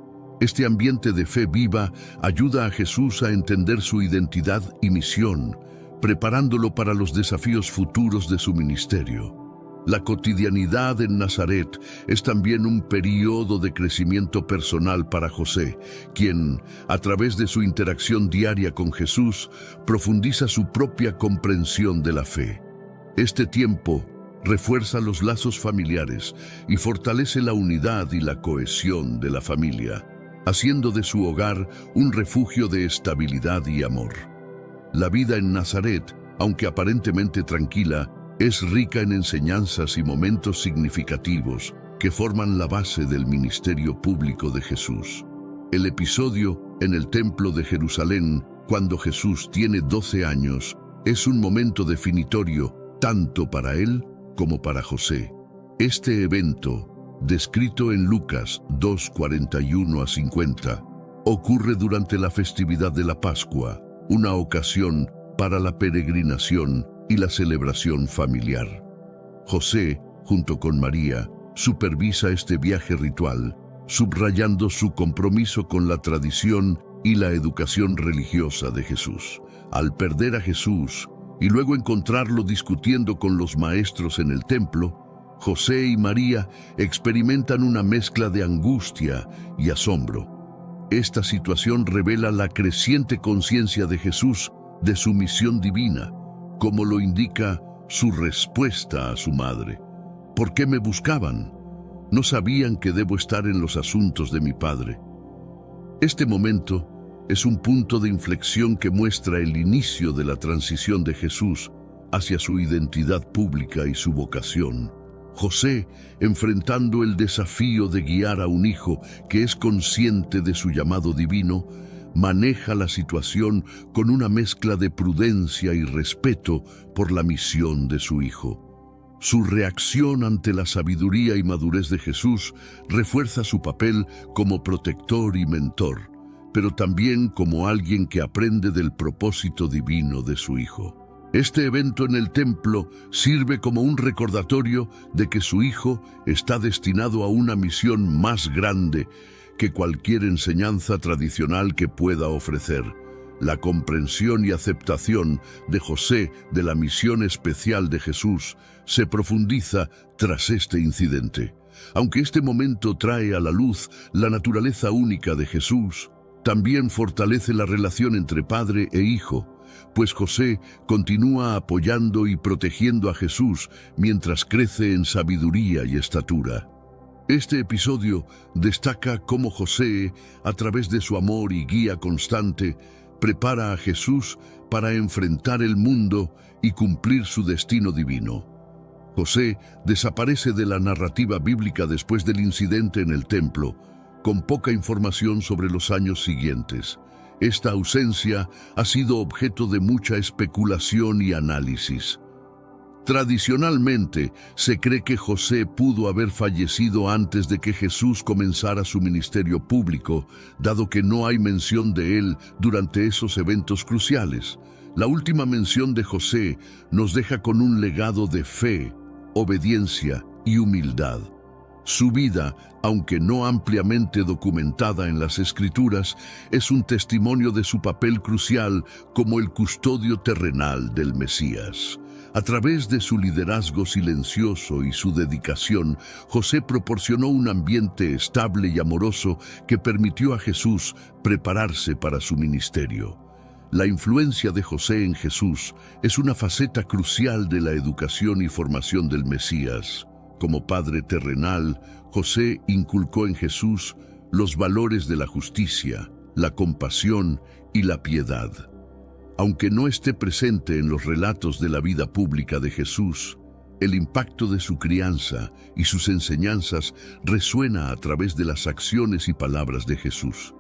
Este ambiente de fe viva ayuda a Jesús a entender su identidad y misión, preparándolo para los desafíos futuros de su ministerio. La cotidianidad en Nazaret es también un periodo de crecimiento personal para José, quien, a través de su interacción diaria con Jesús, profundiza su propia comprensión de la fe. Este tiempo refuerza los lazos familiares y fortalece la unidad y la cohesión de la familia, haciendo de su hogar un refugio de estabilidad y amor. La vida en Nazaret, aunque aparentemente tranquila, es rica en enseñanzas y momentos significativos que forman la base del ministerio público de Jesús. El episodio en el Templo de Jerusalén, cuando Jesús tiene 12 años, es un momento definitorio tanto para él como para José. Este evento, descrito en Lucas 2:41-50, ocurre durante la festividad de la Pascua, una ocasión para la peregrinación y la celebración familiar. José, junto con María, supervisa este viaje ritual, subrayando su compromiso con la tradición y la educación religiosa de Jesús. Al perder a Jesús y luego encontrarlo discutiendo con los maestros en el templo, José y María experimentan una mezcla de angustia y asombro. Esta situación revela la creciente conciencia de Jesús de su misión divina, como lo indica su respuesta a su madre. ¿Por qué me buscaban? ¿No sabían que debo estar en los asuntos de mi Padre? Este momento es un punto de inflexión que muestra el inicio de la transición de Jesús hacia su identidad pública y su vocación. José, enfrentando el desafío de guiar a un hijo que es consciente de su llamado divino, maneja la situación con una mezcla de prudencia y respeto por la misión de su hijo. Su reacción ante la sabiduría y madurez de Jesús refuerza su papel como protector y mentor, pero también como alguien que aprende del propósito divino de su hijo. Este evento en el templo sirve como un recordatorio de que su hijo está destinado a una misión más grande que cualquier enseñanza tradicional que pueda ofrecer. La comprensión y aceptación de José de la misión especial de Jesús se profundiza tras este incidente. Aunque este momento trae a la luz la naturaleza única de Jesús, también fortalece la relación entre padre e hijo, pues José continúa apoyando y protegiendo a Jesús mientras crece en sabiduría y estatura. Este episodio destaca cómo José, a través de su amor y guía constante, prepara a Jesús para enfrentar el mundo y cumplir su destino divino. José desaparece de la narrativa bíblica después del incidente en el templo, con poca información sobre los años siguientes. Esta ausencia ha sido objeto de mucha especulación y análisis. Tradicionalmente, se cree que José pudo haber fallecido antes de que Jesús comenzara su ministerio público, dado que no hay mención de él durante esos eventos cruciales. La última mención de José nos deja con un legado de fe, obediencia y humildad. Su vida, aunque no ampliamente documentada en las Escrituras, es un testimonio de su papel crucial como el custodio terrenal del Mesías. A través de su liderazgo silencioso y su dedicación, José proporcionó un ambiente estable y amoroso que permitió a Jesús prepararse para su ministerio. La influencia de José en Jesús es una faceta crucial de la educación y formación del Mesías. Como padre terrenal, José inculcó en Jesús los valores de la justicia, la compasión y la piedad. Aunque no esté presente en los relatos de la vida pública de Jesús, el impacto de su crianza y sus enseñanzas resuena a través de las acciones y palabras de Jesús.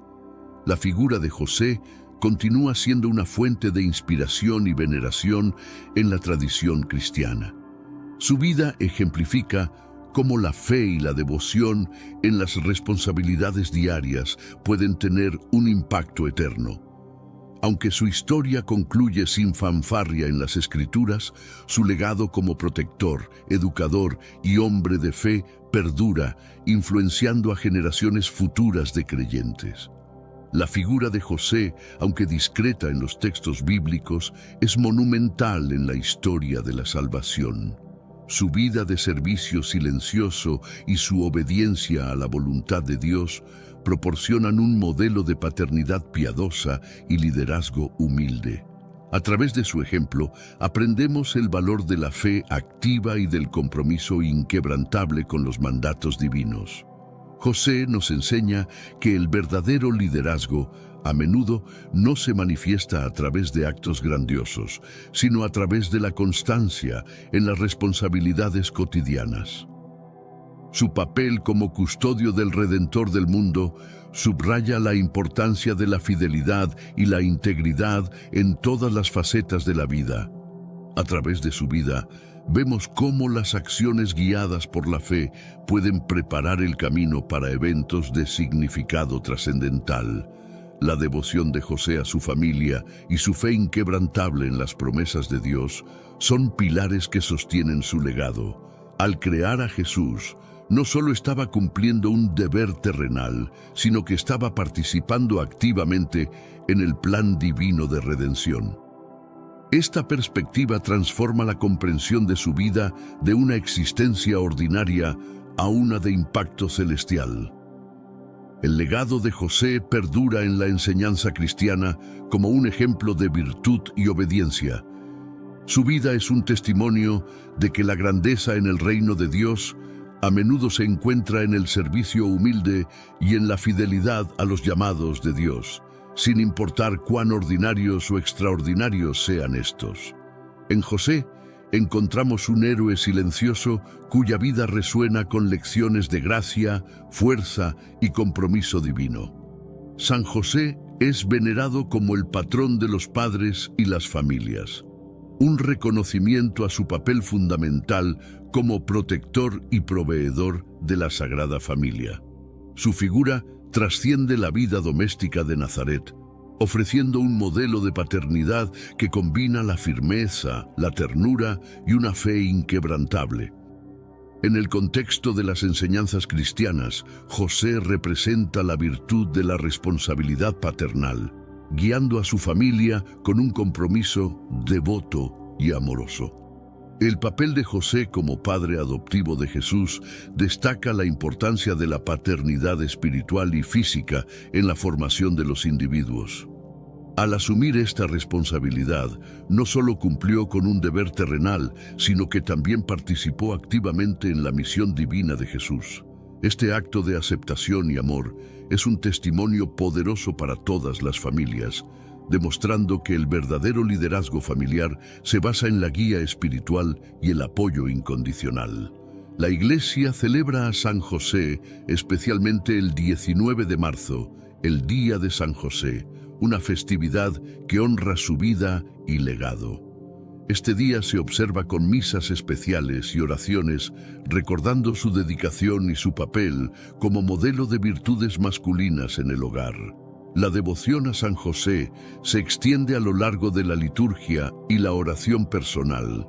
La figura de José continúa siendo una fuente de inspiración y veneración en la tradición cristiana. Su vida ejemplifica cómo la fe y la devoción en las responsabilidades diarias pueden tener un impacto eterno. Aunque su historia concluye sin fanfarria en las Escrituras, su legado como protector, educador y hombre de fe perdura, influenciando a generaciones futuras de creyentes. La figura de José, aunque discreta en los textos bíblicos, es monumental en la historia de la salvación. Su vida de servicio silencioso y su obediencia a la voluntad de Dios proporcionan un modelo de paternidad piadosa y liderazgo humilde. A través de su ejemplo, aprendemos el valor de la fe activa y del compromiso inquebrantable con los mandatos divinos. José nos enseña que el verdadero liderazgo a menudo no se manifiesta a través de actos grandiosos, sino a través de la constancia en las responsabilidades cotidianas. Su papel como custodio del Redentor del mundo subraya la importancia de la fidelidad y la integridad en todas las facetas de la vida. A través de su vida, vemos cómo las acciones guiadas por la fe pueden preparar el camino para eventos de significado trascendental. La devoción de José a su familia y su fe inquebrantable en las promesas de Dios son pilares que sostienen su legado. Al crear a Jesús, no solo estaba cumpliendo un deber terrenal, sino que estaba participando activamente en el plan divino de redención. Esta perspectiva transforma la comprensión de su vida de una existencia ordinaria a una de impacto celestial. El legado de José perdura en la enseñanza cristiana como un ejemplo de virtud y obediencia. Su vida es un testimonio de que la grandeza en el reino de Dios a menudo se encuentra en el servicio humilde y en la fidelidad a los llamados de Dios, sin importar cuán ordinarios o extraordinarios sean estos. En José encontramos un héroe silencioso cuya vida resuena con lecciones de gracia, fuerza y compromiso divino. San José es venerado como el patrón de los padres y las familias, un reconocimiento a su papel fundamental como protector y proveedor de la Sagrada Familia. Su figura trasciende la vida doméstica de Nazaret, ofreciendo un modelo de paternidad que combina la firmeza, la ternura y una fe inquebrantable. En el contexto de las enseñanzas cristianas, José representa la virtud de la responsabilidad paternal, guiando a su familia con un compromiso devoto y amoroso. El papel de José como padre adoptivo de Jesús destaca la importancia de la paternidad espiritual y física en la formación de los individuos. Al asumir esta responsabilidad, no solo cumplió con un deber terrenal, sino que también participó activamente en la misión divina de Jesús. Este acto de aceptación y amor es un testimonio poderoso para todas las familias, demostrando que el verdadero liderazgo familiar se basa en la guía espiritual y el apoyo incondicional. La Iglesia celebra a San José, especialmente el 19 de marzo, el Día de San José, una festividad que honra su vida y legado. Este día se observa con misas especiales y oraciones, recordando su dedicación y su papel como modelo de virtudes masculinas en el hogar. La devoción a San José se extiende a lo largo de la liturgia y la oración personal,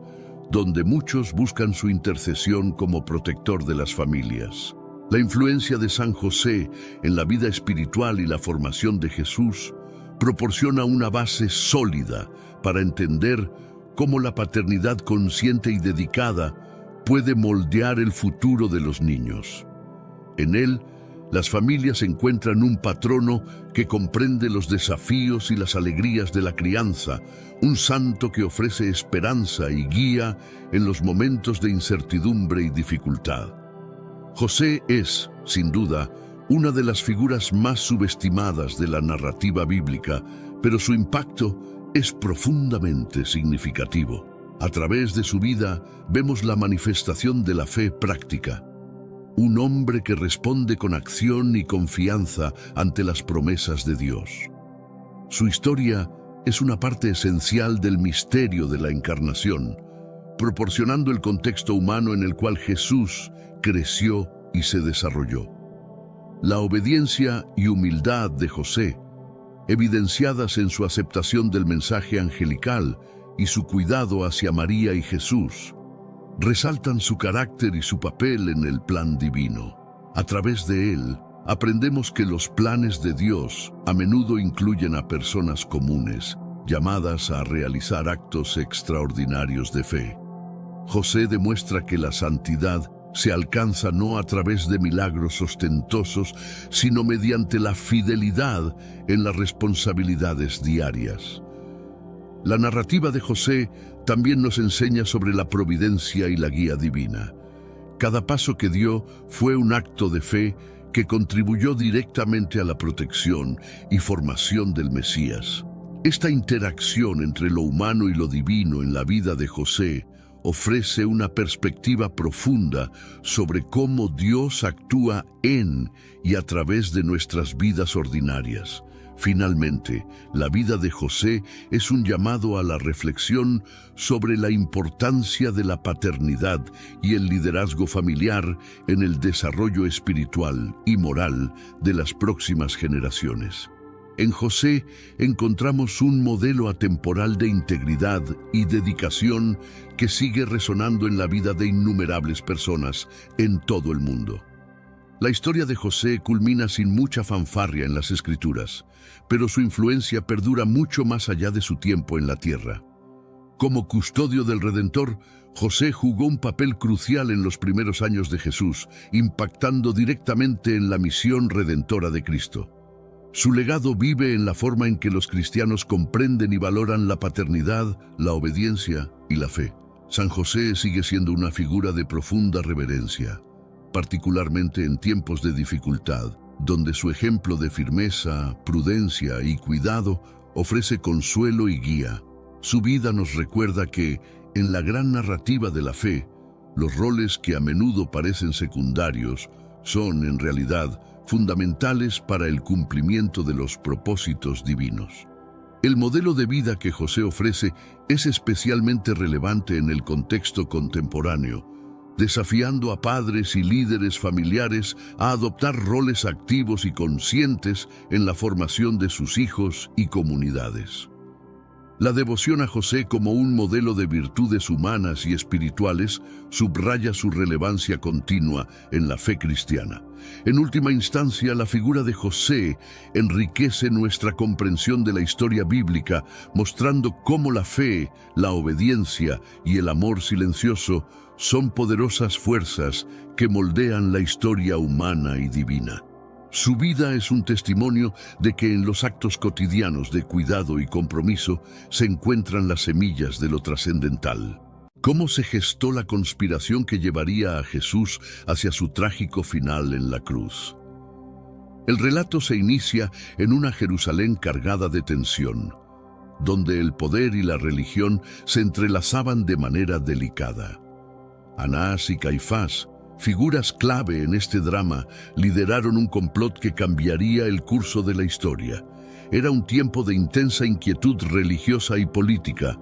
donde muchos buscan su intercesión como protector de las familias. La influencia de San José en la vida espiritual y la formación de Jesús proporciona una base sólida para entender cómo la paternidad consciente y dedicada puede moldear el futuro de los niños. En él, las familias encuentran un patrono que comprende los desafíos y las alegrías de la crianza, un santo que ofrece esperanza y guía en los momentos de incertidumbre y dificultad. José es, sin duda, una de las figuras más subestimadas de la narrativa bíblica, pero su impacto es profundamente significativo. A través de su vida vemos la manifestación de la fe práctica. Un hombre que responde con acción y confianza ante las promesas de Dios. Su historia es una parte esencial del misterio de la encarnación, proporcionando el contexto humano en el cual Jesús creció y se desarrolló. La obediencia y humildad de José, evidenciadas en su aceptación del mensaje angelical y su cuidado hacia María y Jesús, resaltan su carácter y su papel en el plan divino. A través de él, aprendemos que los planes de Dios a menudo incluyen a personas comunes, llamadas a realizar actos extraordinarios de fe. José demuestra que la santidad se alcanza no a través de milagros ostentosos, sino mediante la fidelidad en las responsabilidades diarias. La narrativa de José también nos enseña sobre la providencia y la guía divina. Cada paso que dio fue un acto de fe que contribuyó directamente a la protección y formación del Mesías. Esta interacción entre lo humano y lo divino en la vida de José ofrece una perspectiva profunda sobre cómo Dios actúa en y a través de nuestras vidas ordinarias. Finalmente, la vida de José es un llamado a la reflexión sobre la importancia de la paternidad y el liderazgo familiar en el desarrollo espiritual y moral de las próximas generaciones. En José encontramos un modelo atemporal de integridad y dedicación que sigue resonando en la vida de innumerables personas en todo el mundo. La historia de José culmina sin mucha fanfarria en las Escrituras, pero su influencia perdura mucho más allá de su tiempo en la tierra. Como custodio del Redentor, José jugó un papel crucial en los primeros años de Jesús, impactando directamente en la misión redentora de Cristo. Su legado vive en la forma en que los cristianos comprenden y valoran la paternidad, la obediencia y la fe. San José sigue siendo una figura de profunda reverencia, particularmente en tiempos de dificultad, donde su ejemplo de firmeza, prudencia y cuidado ofrece consuelo y guía. Su vida nos recuerda que, en la gran narrativa de la fe, los roles que a menudo parecen secundarios son, en realidad, fundamentales para el cumplimiento de los propósitos divinos. El modelo de vida que José ofrece es especialmente relevante en el contexto contemporáneo, desafiando a padres y líderes familiares a adoptar roles activos y conscientes en la formación de sus hijos y comunidades. La devoción a José como un modelo de virtudes humanas y espirituales subraya su relevancia continua en la fe cristiana. En última instancia, la figura de José enriquece nuestra comprensión de la historia bíblica, mostrando cómo la fe, la obediencia y el amor silencioso son poderosas fuerzas que moldean la historia humana y divina. Su vida es un testimonio de que en los actos cotidianos de cuidado y compromiso se encuentran las semillas de lo trascendental. ¿Cómo se gestó la conspiración que llevaría a Jesús hacia su trágico final en la cruz? El relato se inicia en una Jerusalén cargada de tensión, donde el poder y la religión se entrelazaban de manera delicada. Anás y Caifás, figuras clave en este drama, lideraron un complot que cambiaría el curso de la historia. Era un tiempo de intensa inquietud religiosa y política.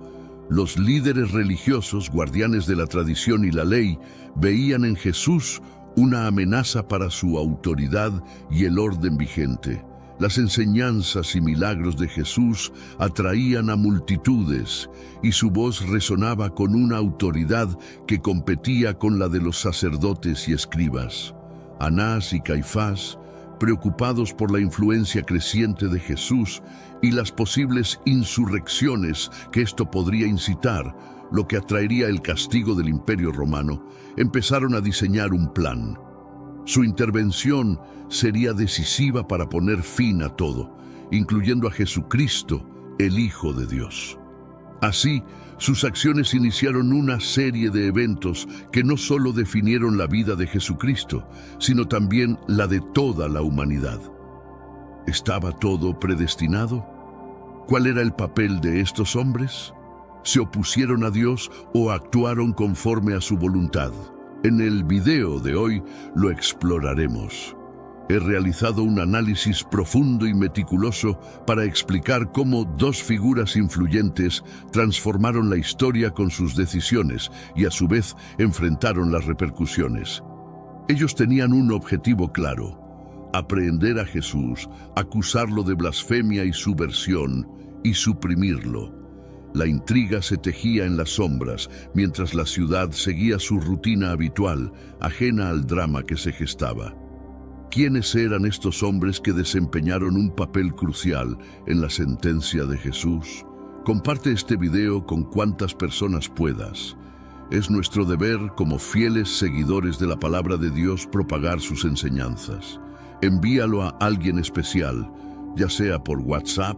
Los líderes religiosos, guardianes de la tradición y la ley, veían en Jesús una amenaza para su autoridad y el orden vigente. Las enseñanzas y milagros de Jesús atraían a multitudes y su voz resonaba con una autoridad que competía con la de los sacerdotes y escribas. Anás y Caifás, preocupados por la influencia creciente de Jesús y las posibles insurrecciones que esto podría incitar, lo que atraería el castigo del Imperio Romano, empezaron a diseñar un plan. Su intervención sería decisiva para poner fin a todo, incluyendo a Jesucristo, el Hijo de Dios. Así, sus acciones iniciaron una serie de eventos que no solo definieron la vida de Jesucristo, sino también la de toda la humanidad. ¿Estaba todo predestinado? ¿Cuál era el papel de estos hombres? ¿Se opusieron a Dios o actuaron conforme a su voluntad? En el video de hoy lo exploraremos. He realizado un análisis profundo y meticuloso para explicar cómo dos figuras influyentes transformaron la historia con sus decisiones y a su vez enfrentaron las repercusiones. Ellos tenían un objetivo claro: aprehender a Jesús, acusarlo de blasfemia y subversión y suprimirlo. La intriga se tejía en las sombras, mientras la ciudad seguía su rutina habitual, ajena al drama que se gestaba. ¿Quiénes eran estos hombres que desempeñaron un papel crucial en la sentencia de Jesús? Comparte este video con cuantas personas puedas. Es nuestro deber, como fieles seguidores de la palabra de Dios, propagar sus enseñanzas. Envíalo a alguien especial, ya sea por WhatsApp,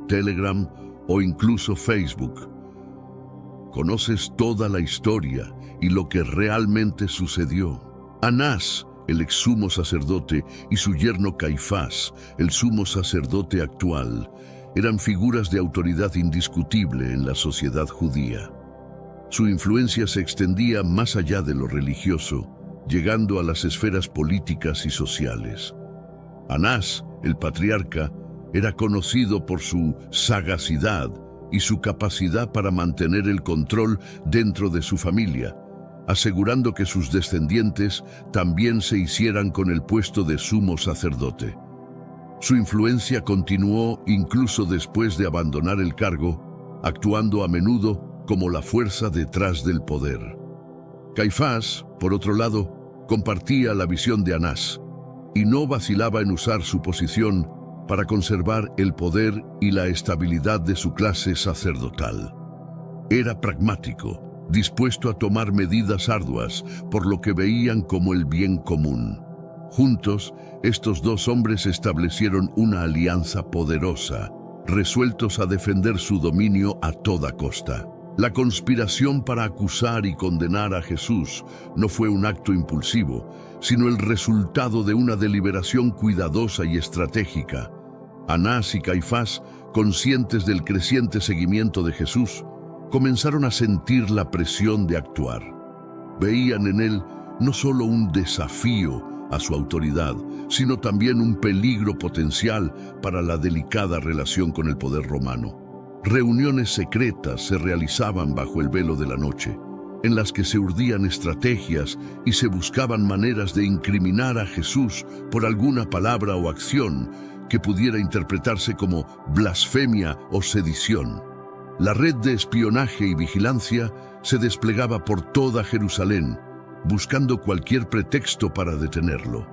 Telegram o incluso Facebook. Conoces toda la historia y lo que realmente sucedió. Anás, el ex sumo sacerdote, y su yerno Caifás, el sumo sacerdote actual, eran figuras de autoridad indiscutible en la sociedad judía. Su influencia se extendía más allá de lo religioso, llegando a las esferas políticas y sociales. Anás, el patriarca, era conocido por su sagacidad y su capacidad para mantener el control dentro de su familia, asegurando que sus descendientes también se hicieran con el puesto de sumo sacerdote. Su influencia continuó incluso después de abandonar el cargo, actuando a menudo como la fuerza detrás del poder. Caifás, por otro lado, compartía la visión de Anás y no vacilaba en usar su posición para conservar el poder y la estabilidad de su clase sacerdotal. Era pragmático, dispuesto a tomar medidas arduas por lo que veían como el bien común. Juntos, estos dos hombres establecieron una alianza poderosa, resueltos a defender su dominio a toda costa. La conspiración para acusar y condenar a Jesús no fue un acto impulsivo, sino el resultado de una deliberación cuidadosa y estratégica. Anás y Caifás, conscientes del creciente seguimiento de Jesús, comenzaron a sentir la presión de actuar. Veían en él no solo un desafío a su autoridad, sino también un peligro potencial para la delicada relación con el poder romano. Reuniones secretas se realizaban bajo el velo de la noche, en las que se urdían estrategias y se buscaban maneras de incriminar a Jesús por alguna palabra o acción que pudiera interpretarse como blasfemia o sedición. La red de espionaje y vigilancia se desplegaba por toda Jerusalén, buscando cualquier pretexto para detenerlo.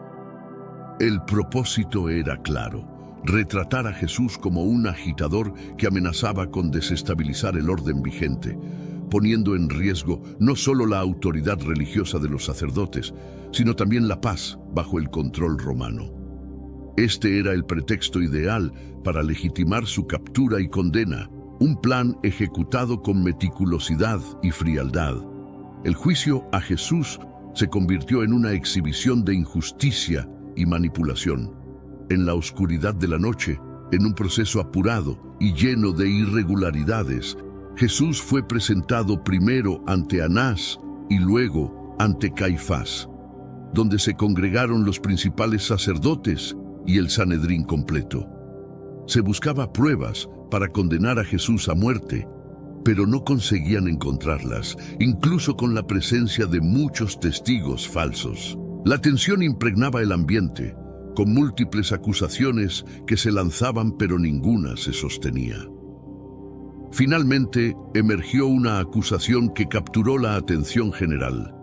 El propósito era claro: retratar a Jesús como un agitador que amenazaba con desestabilizar el orden vigente, poniendo en riesgo no solo la autoridad religiosa de los sacerdotes, sino también la paz bajo el control romano. Este era el pretexto ideal para legitimar su captura y condena, un plan ejecutado con meticulosidad y frialdad. El juicio a Jesús se convirtió en una exhibición de injusticia y manipulación. En la oscuridad de la noche, en un proceso apurado y lleno de irregularidades, Jesús fue presentado primero ante Anás y luego ante Caifás, donde se congregaron los principales sacerdotes y el Sanedrín completo. Se buscaba pruebas para condenar a Jesús a muerte, pero no conseguían encontrarlas, incluso con la presencia de muchos testigos falsos. La tensión impregnaba el ambiente, con múltiples acusaciones que se lanzaban pero ninguna se sostenía. Finalmente, emergió una acusación que capturó la atención general.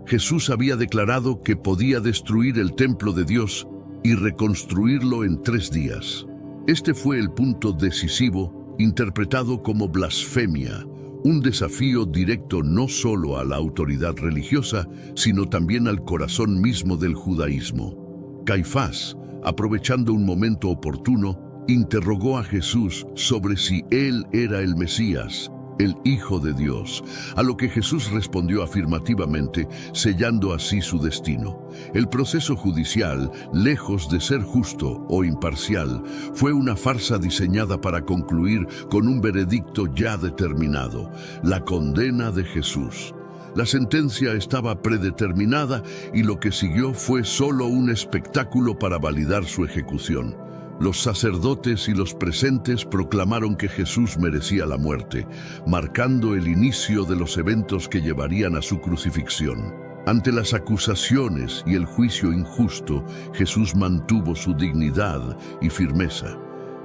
Jesús había declarado que podía destruir el templo de Dios y reconstruirlo en 3 días. Este fue el punto decisivo, interpretado como blasfemia, un desafío directo no solo a la autoridad religiosa, sino también al corazón mismo del judaísmo. Caifás, aprovechando un momento oportuno, interrogó a Jesús sobre si él era el Mesías, el Hijo de Dios, a lo que Jesús respondió afirmativamente, sellando así su destino. El proceso judicial, lejos de ser justo o imparcial, fue una farsa diseñada para concluir con un veredicto ya determinado: la condena de Jesús. La sentencia estaba predeterminada y lo que siguió fue solo un espectáculo para validar su ejecución. Los sacerdotes y los presentes proclamaron que Jesús merecía la muerte, marcando el inicio de los eventos que llevarían a su crucifixión. Ante las acusaciones y el juicio injusto, Jesús mantuvo su dignidad y firmeza.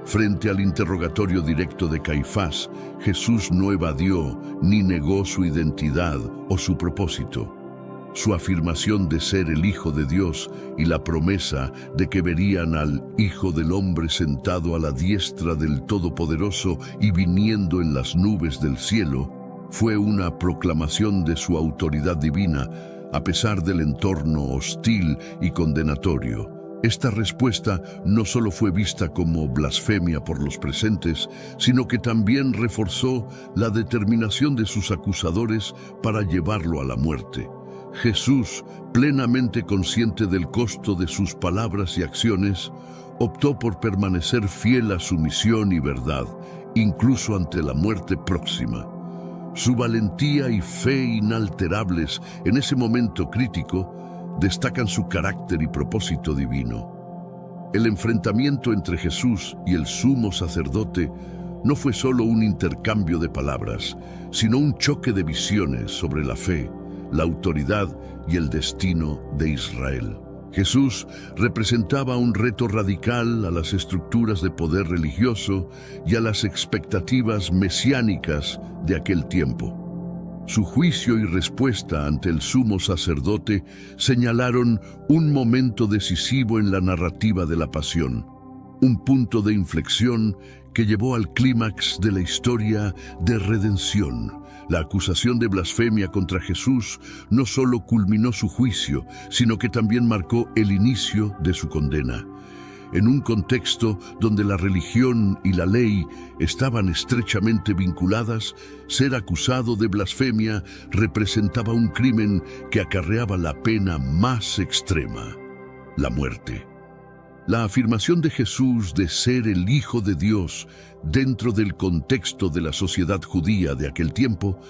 Frente al interrogatorio directo de Caifás, Jesús no evadió ni negó su identidad o su propósito. Su afirmación de ser el Hijo de Dios y la promesa de que verían al Hijo del Hombre sentado a la diestra del Todopoderoso y viniendo en las nubes del cielo, fue una proclamación de su autoridad divina, a pesar del entorno hostil y condenatorio. Esta respuesta no solo fue vista como blasfemia por los presentes, sino que también reforzó la determinación de sus acusadores para llevarlo a la muerte. Jesús, plenamente consciente del costo de sus palabras y acciones, optó por permanecer fiel a su misión y verdad, incluso ante la muerte próxima. Su valentía y fe inalterables en ese momento crítico destacan su carácter y propósito divino. El enfrentamiento entre Jesús y el sumo sacerdote no fue solo un intercambio de palabras, sino un choque de visiones sobre la fe, la autoridad y el destino de Israel. Jesús representaba un reto radical a las estructuras de poder religioso y a las expectativas mesiánicas de aquel tiempo. Su juicio y respuesta ante el sumo sacerdote señalaron un momento decisivo en la narrativa de la pasión, un punto de inflexión que llevó al clímax de la historia de redención. La acusación de blasfemia contra Jesús no solo culminó su juicio, sino que también marcó el inicio de su condena. En un contexto donde la religión y la ley estaban estrechamente vinculadas, ser acusado de blasfemia representaba un crimen que acarreaba la pena más extrema, la muerte. La afirmación de Jesús de ser el Hijo de Dios dentro del contexto de la sociedad judía de aquel tiempo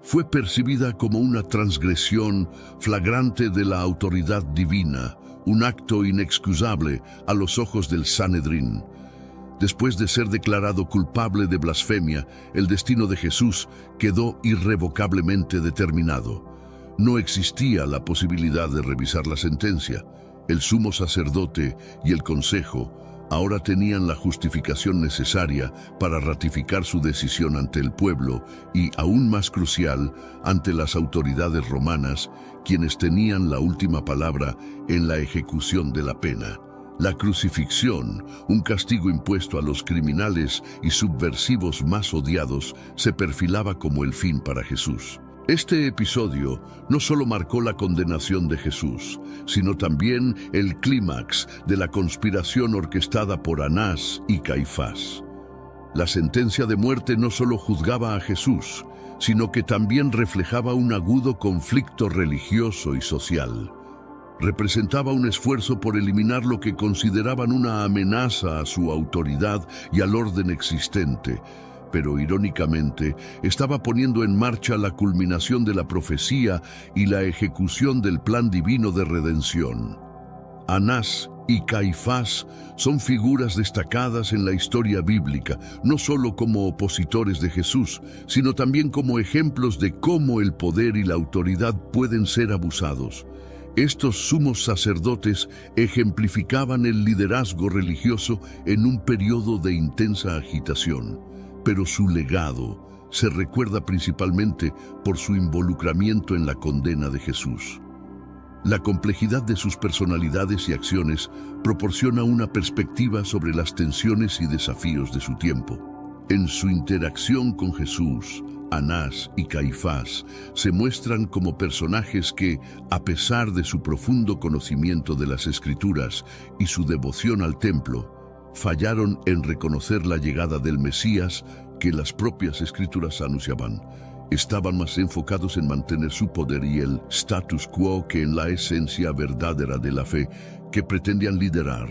fue percibida como una transgresión flagrante de la autoridad divina, un acto inexcusable a los ojos del Sanedrín. Después de ser declarado culpable de blasfemia, el destino de Jesús quedó irrevocablemente determinado. No existía la posibilidad de revisar la sentencia. El sumo sacerdote y el consejo ahora tenían la justificación necesaria para ratificar su decisión ante el pueblo y, aún más crucial, ante las autoridades romanas, quienes tenían la última palabra en la ejecución de la pena. La crucifixión, un castigo impuesto a los criminales y subversivos más odiados, se perfilaba como el fin para Jesús. Este episodio no solo marcó la condenación de Jesús, sino también el clímax de la conspiración orquestada por Anás y Caifás. La sentencia de muerte no solo juzgaba a Jesús, sino que también reflejaba un agudo conflicto religioso y social. Representaba un esfuerzo por eliminar lo que consideraban una amenaza a su autoridad y al orden existente, pero irónicamente estaba poniendo en marcha la culminación de la profecía y la ejecución del plan divino de redención. Anás y Caifás son figuras destacadas en la historia bíblica, no solo como opositores de Jesús, sino también como ejemplos de cómo el poder y la autoridad pueden ser abusados. Estos sumos sacerdotes ejemplificaban el liderazgo religioso en un periodo de intensa agitación, pero su legado se recuerda principalmente por su involucramiento en la condena de Jesús. La complejidad de sus personalidades y acciones proporciona una perspectiva sobre las tensiones y desafíos de su tiempo. En su interacción con Jesús, Anás y Caifás se muestran como personajes que, a pesar de su profundo conocimiento de las Escrituras y su devoción al templo, fallaron en reconocer la llegada del Mesías que las propias Escrituras anunciaban. Estaban más enfocados en mantener su poder y el status quo que en la esencia verdadera de la fe que pretendían liderar.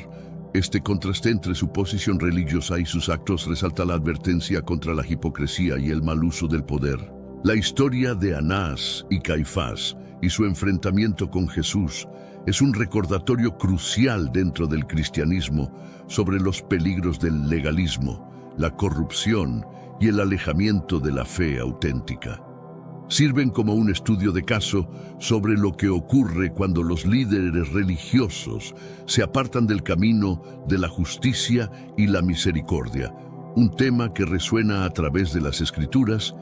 Este contraste entre su posición religiosa y sus actos resalta la advertencia contra la hipocresía y el mal uso del poder. La historia de Anás y Caifás y su enfrentamiento con Jesús es un recordatorio crucial dentro del cristianismo sobre los peligros del legalismo, la corrupción y el alejamiento de la fe auténtica. Sirven como un estudio de caso sobre lo que ocurre cuando los líderes religiosos se apartan del camino de la justicia y la misericordia, un tema que resuena a través de las Escrituras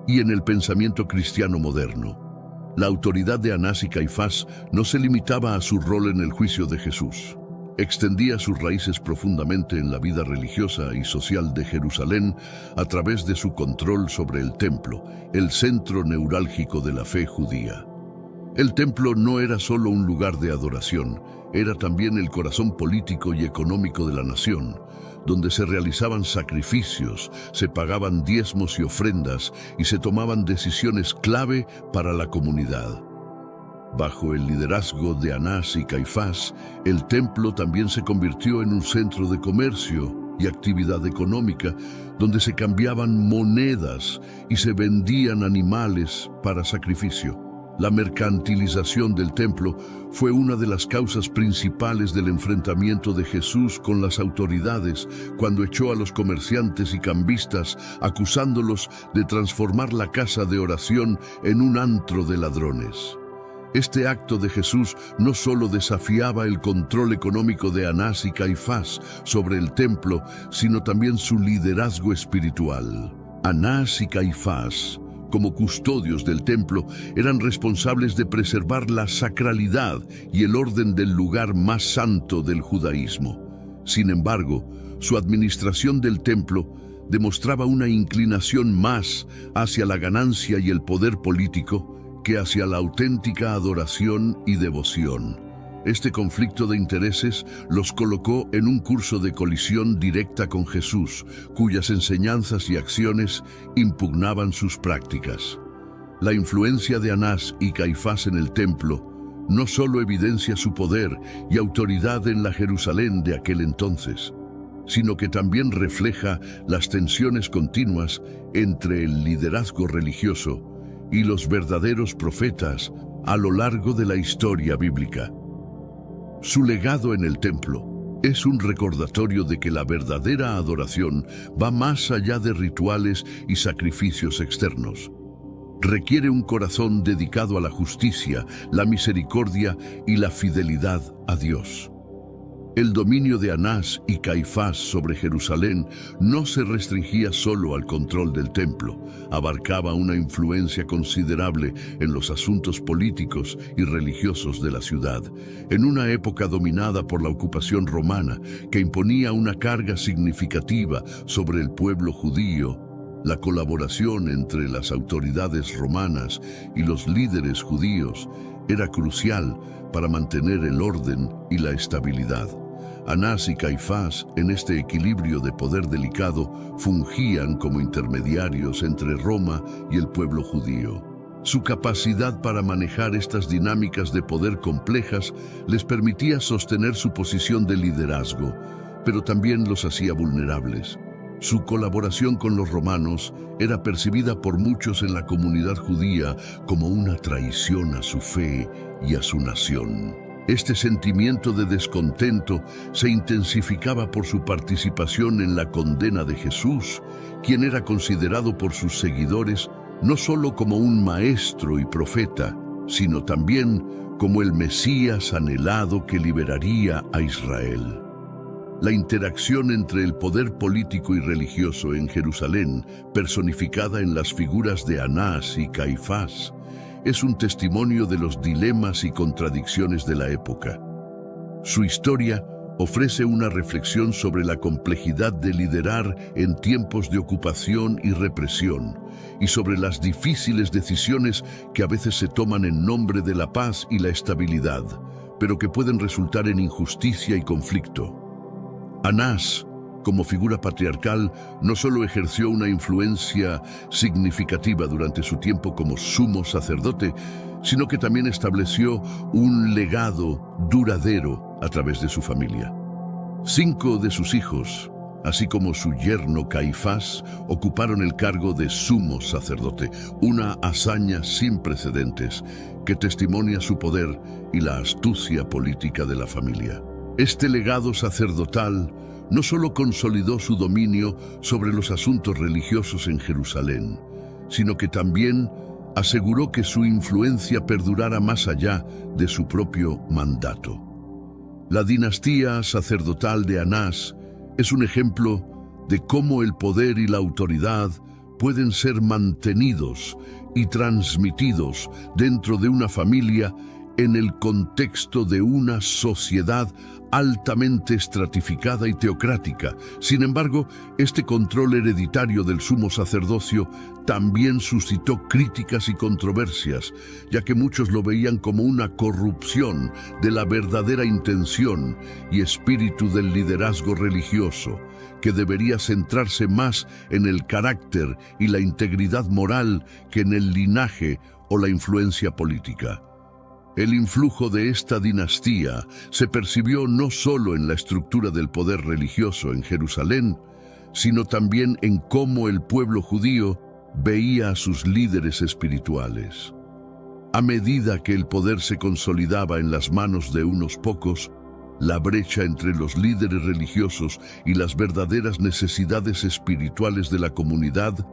y en el pensamiento cristiano moderno. La autoridad de Anás y Caifás no se limitaba a su rol en el juicio de Jesús. Extendía sus raíces profundamente en la vida religiosa y social de Jerusalén a través de su control sobre el templo, el centro neurálgico de la fe judía. El templo no era solo un lugar de adoración, era también el corazón político y económico de la nación, donde se realizaban sacrificios, se pagaban diezmos y ofrendas y se tomaban decisiones clave para la comunidad. Bajo el liderazgo de Anás y Caifás, el templo también se convirtió en un centro de comercio y actividad económica, donde se cambiaban monedas y se vendían animales para sacrificio. La mercantilización del templo fue una de las causas principales del enfrentamiento de Jesús con las autoridades cuando echó a los comerciantes y cambistas, acusándolos de transformar la casa de oración en un antro de ladrones. Este acto de Jesús no solo desafiaba el control económico de Anás y Caifás sobre el templo, sino también su liderazgo espiritual. Anás y Caifás, como custodios del templo, eran responsables de preservar la sacralidad y el orden del lugar más santo del judaísmo. Sin embargo, su administración del templo demostraba una inclinación más hacia la ganancia y el poder político que hacia la auténtica adoración y devoción. Este conflicto de intereses los colocó en un curso de colisión directa con Jesús, cuyas enseñanzas y acciones impugnaban sus prácticas. La influencia de Anás y Caifás en el templo no solo evidencia su poder y autoridad en la Jerusalén de aquel entonces, sino que también refleja las tensiones continuas entre el liderazgo religioso y los verdaderos profetas a lo largo de la historia bíblica. Su legado en el templo es un recordatorio de que la verdadera adoración va más allá de rituales y sacrificios externos. Requiere un corazón dedicado a la justicia, la misericordia y la fidelidad a Dios. El dominio de Anás y Caifás sobre Jerusalén no se restringía solo al control del templo, abarcaba una influencia considerable en los asuntos políticos y religiosos de la ciudad, en una época dominada por la ocupación romana que imponía una carga significativa sobre el pueblo judío. La colaboración entre las autoridades romanas y los líderes judíos era crucial para mantener el orden y la estabilidad. Anás y Caifás, en este equilibrio de poder delicado, fungían como intermediarios entre Roma y el pueblo judío. Su capacidad para manejar estas dinámicas de poder complejas les permitía sostener su posición de liderazgo, pero también los hacía vulnerables. Su colaboración con los romanos era percibida por muchos en la comunidad judía como una traición a su fe y a su nación. Este sentimiento de descontento se intensificaba por su participación en la condena de Jesús, quien era considerado por sus seguidores no solo como un maestro y profeta, sino también como el Mesías anhelado que liberaría a Israel. La interacción entre el poder político y religioso en Jerusalén, personificada en las figuras de Anás y Caifás, es un testimonio de los dilemas y contradicciones de la época. Su historia ofrece una reflexión sobre la complejidad de liderar en tiempos de ocupación y represión, y sobre las difíciles decisiones que a veces se toman en nombre de la paz y la estabilidad, pero que pueden resultar en injusticia y conflicto. Anás, como figura patriarcal, no solo ejerció una influencia significativa durante su tiempo como sumo sacerdote, sino que también estableció un legado duradero a través de su familia. 5 de sus hijos, así como su yerno Caifás, ocuparon el cargo de sumo sacerdote, una hazaña sin precedentes que testimonia su poder y la astucia política de la familia. Este legado sacerdotal no solo consolidó su dominio sobre los asuntos religiosos en Jerusalén, sino que también aseguró que su influencia perdurara más allá de su propio mandato. La dinastía sacerdotal de Anás es un ejemplo de cómo el poder y la autoridad pueden ser mantenidos y transmitidos dentro de una familia en el contexto de una sociedad altamente estratificada y teocrática. Sin embargo, este control hereditario del sumo sacerdocio también suscitó críticas y controversias, ya que muchos lo veían como una corrupción de la verdadera intención y espíritu del liderazgo religioso, que debería centrarse más en el carácter y la integridad moral que en el linaje o la influencia política. El influjo de esta dinastía se percibió no solo en la estructura del poder religioso en Jerusalén, sino también en cómo el pueblo judío veía a sus líderes espirituales. A medida que el poder se consolidaba en las manos de unos pocos, la brecha entre los líderes religiosos y las verdaderas necesidades espirituales de la comunidad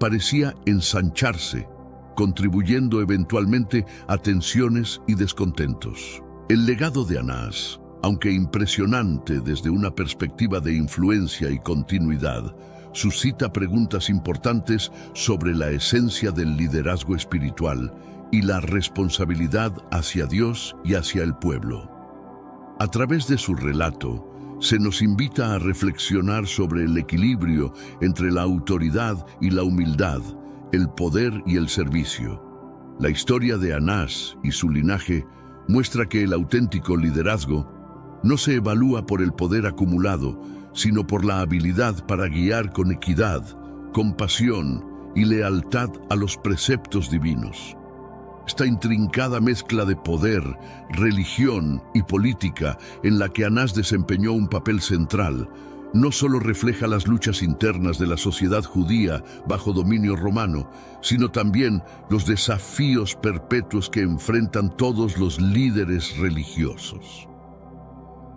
parecía ensancharse, contribuyendo eventualmente a tensiones y descontentos. El legado de Anás, aunque impresionante desde una perspectiva de influencia y continuidad, suscita preguntas importantes sobre la esencia del liderazgo espiritual y la responsabilidad hacia Dios y hacia el pueblo. A través de su relato, se nos invita a reflexionar sobre el equilibrio entre la autoridad y la humildad, el poder y el servicio. La historia de Anás y su linaje muestra que el auténtico liderazgo no se evalúa por el poder acumulado, sino por la habilidad para guiar con equidad, compasión y lealtad a los preceptos divinos. Esta intrincada mezcla de poder, religión y política en la que Anás desempeñó un papel central, no solo refleja las luchas internas de la sociedad judía bajo dominio romano, sino también los desafíos perpetuos que enfrentan todos los líderes religiosos.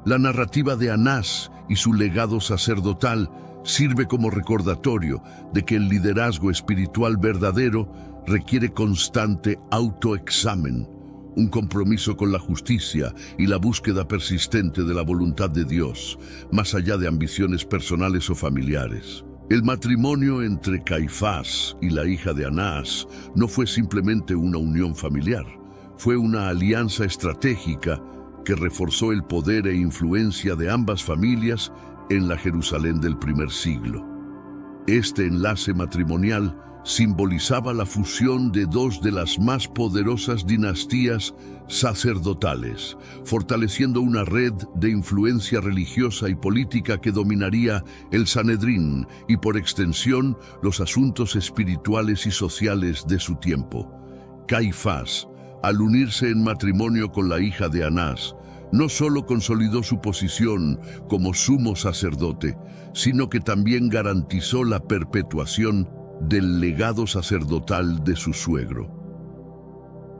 La narrativa de Anás y su legado sacerdotal sirve como recordatorio de que el liderazgo espiritual verdadero requiere constante autoexamen, un compromiso con la justicia y la búsqueda persistente de la voluntad de Dios, más allá de ambiciones personales o familiares. El matrimonio entre Caifás y la hija de Anás no fue simplemente una unión familiar, fue una alianza estratégica que reforzó el poder e influencia de ambas familias en la Jerusalén del primer siglo. Este enlace matrimonial simbolizaba la fusión de dos de las más poderosas dinastías sacerdotales, fortaleciendo una red de influencia religiosa y política que dominaría el Sanedrín y, por extensión, los asuntos espirituales y sociales de su tiempo. Caifás, al unirse en matrimonio con la hija de Anás, no solo consolidó su posición como sumo sacerdote, sino que también garantizó la perpetuación del legado sacerdotal de su suegro.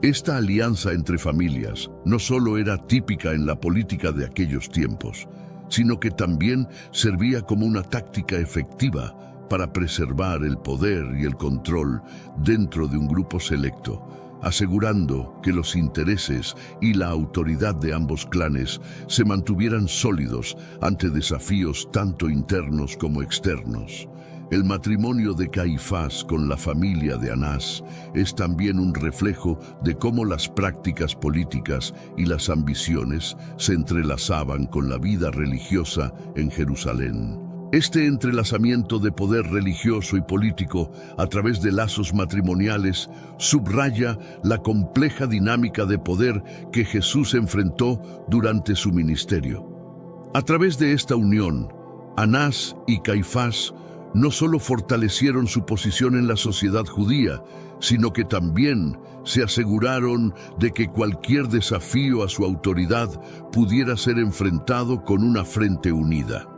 Esta alianza entre familias no solo era típica en la política de aquellos tiempos, sino que también servía como una táctica efectiva para preservar el poder y el control dentro de un grupo selecto, asegurando que los intereses y la autoridad de ambos clanes se mantuvieran sólidos ante desafíos tanto internos como externos. El matrimonio de Caifás con la familia de Anás es también un reflejo de cómo las prácticas políticas y las ambiciones se entrelazaban con la vida religiosa en Jerusalén. Este entrelazamiento de poder religioso y político a través de lazos matrimoniales subraya la compleja dinámica de poder que Jesús enfrentó durante su ministerio. A través de esta unión, Anás y Caifás no solo fortalecieron su posición en la sociedad judía, sino que también se aseguraron de que cualquier desafío a su autoridad pudiera ser enfrentado con una frente unida.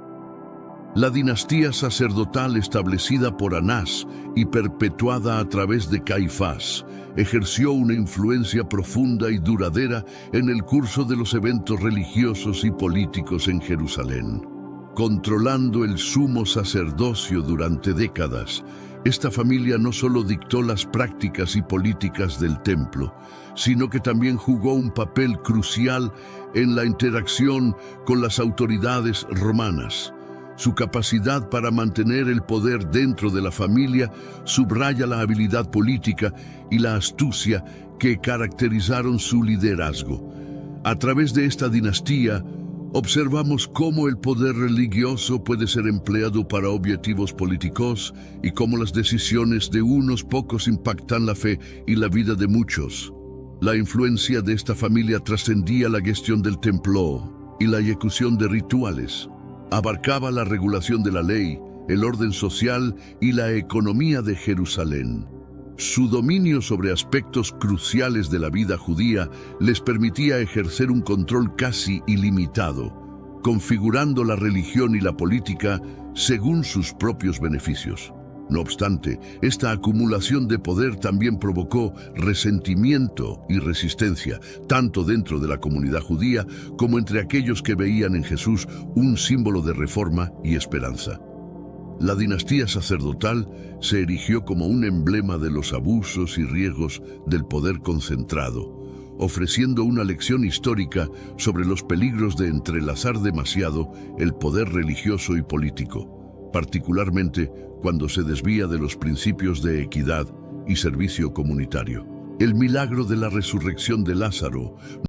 La dinastía sacerdotal establecida por Anás y perpetuada a través de Caifás ejerció una influencia profunda y duradera en el curso de los eventos religiosos y políticos en Jerusalén. Controlando el sumo sacerdocio durante décadas, esta familia no solo dictó las prácticas y políticas del templo, sino que también jugó un papel crucial en la interacción con las autoridades romanas. Su capacidad para mantener el poder dentro de la familia subraya la habilidad política y la astucia que caracterizaron su liderazgo. A través de esta dinastía, observamos cómo el poder religioso puede ser empleado para objetivos políticos y cómo las decisiones de unos pocos impactan la fe y la vida de muchos. La influencia de esta familia trascendía la gestión del templo y la ejecución de rituales. Abarcaba la regulación de la ley, el orden social y la economía de Jerusalén. Su dominio sobre aspectos cruciales de la vida judía les permitía ejercer un control casi ilimitado, configurando la religión y la política según sus propios beneficios. No obstante, esta acumulación de poder también provocó resentimiento y resistencia, tanto dentro de la comunidad judía como entre aquellos que veían en Jesús un símbolo de reforma y esperanza. La dinastía sacerdotal se erigió como un emblema de los abusos y riesgos del poder concentrado, ofreciendo una lección histórica sobre los peligros de entrelazar demasiado el poder religioso y político, particularmente cuando se desvía de los principios de equidad y servicio comunitario. El milagro de la resurrección de Lázaro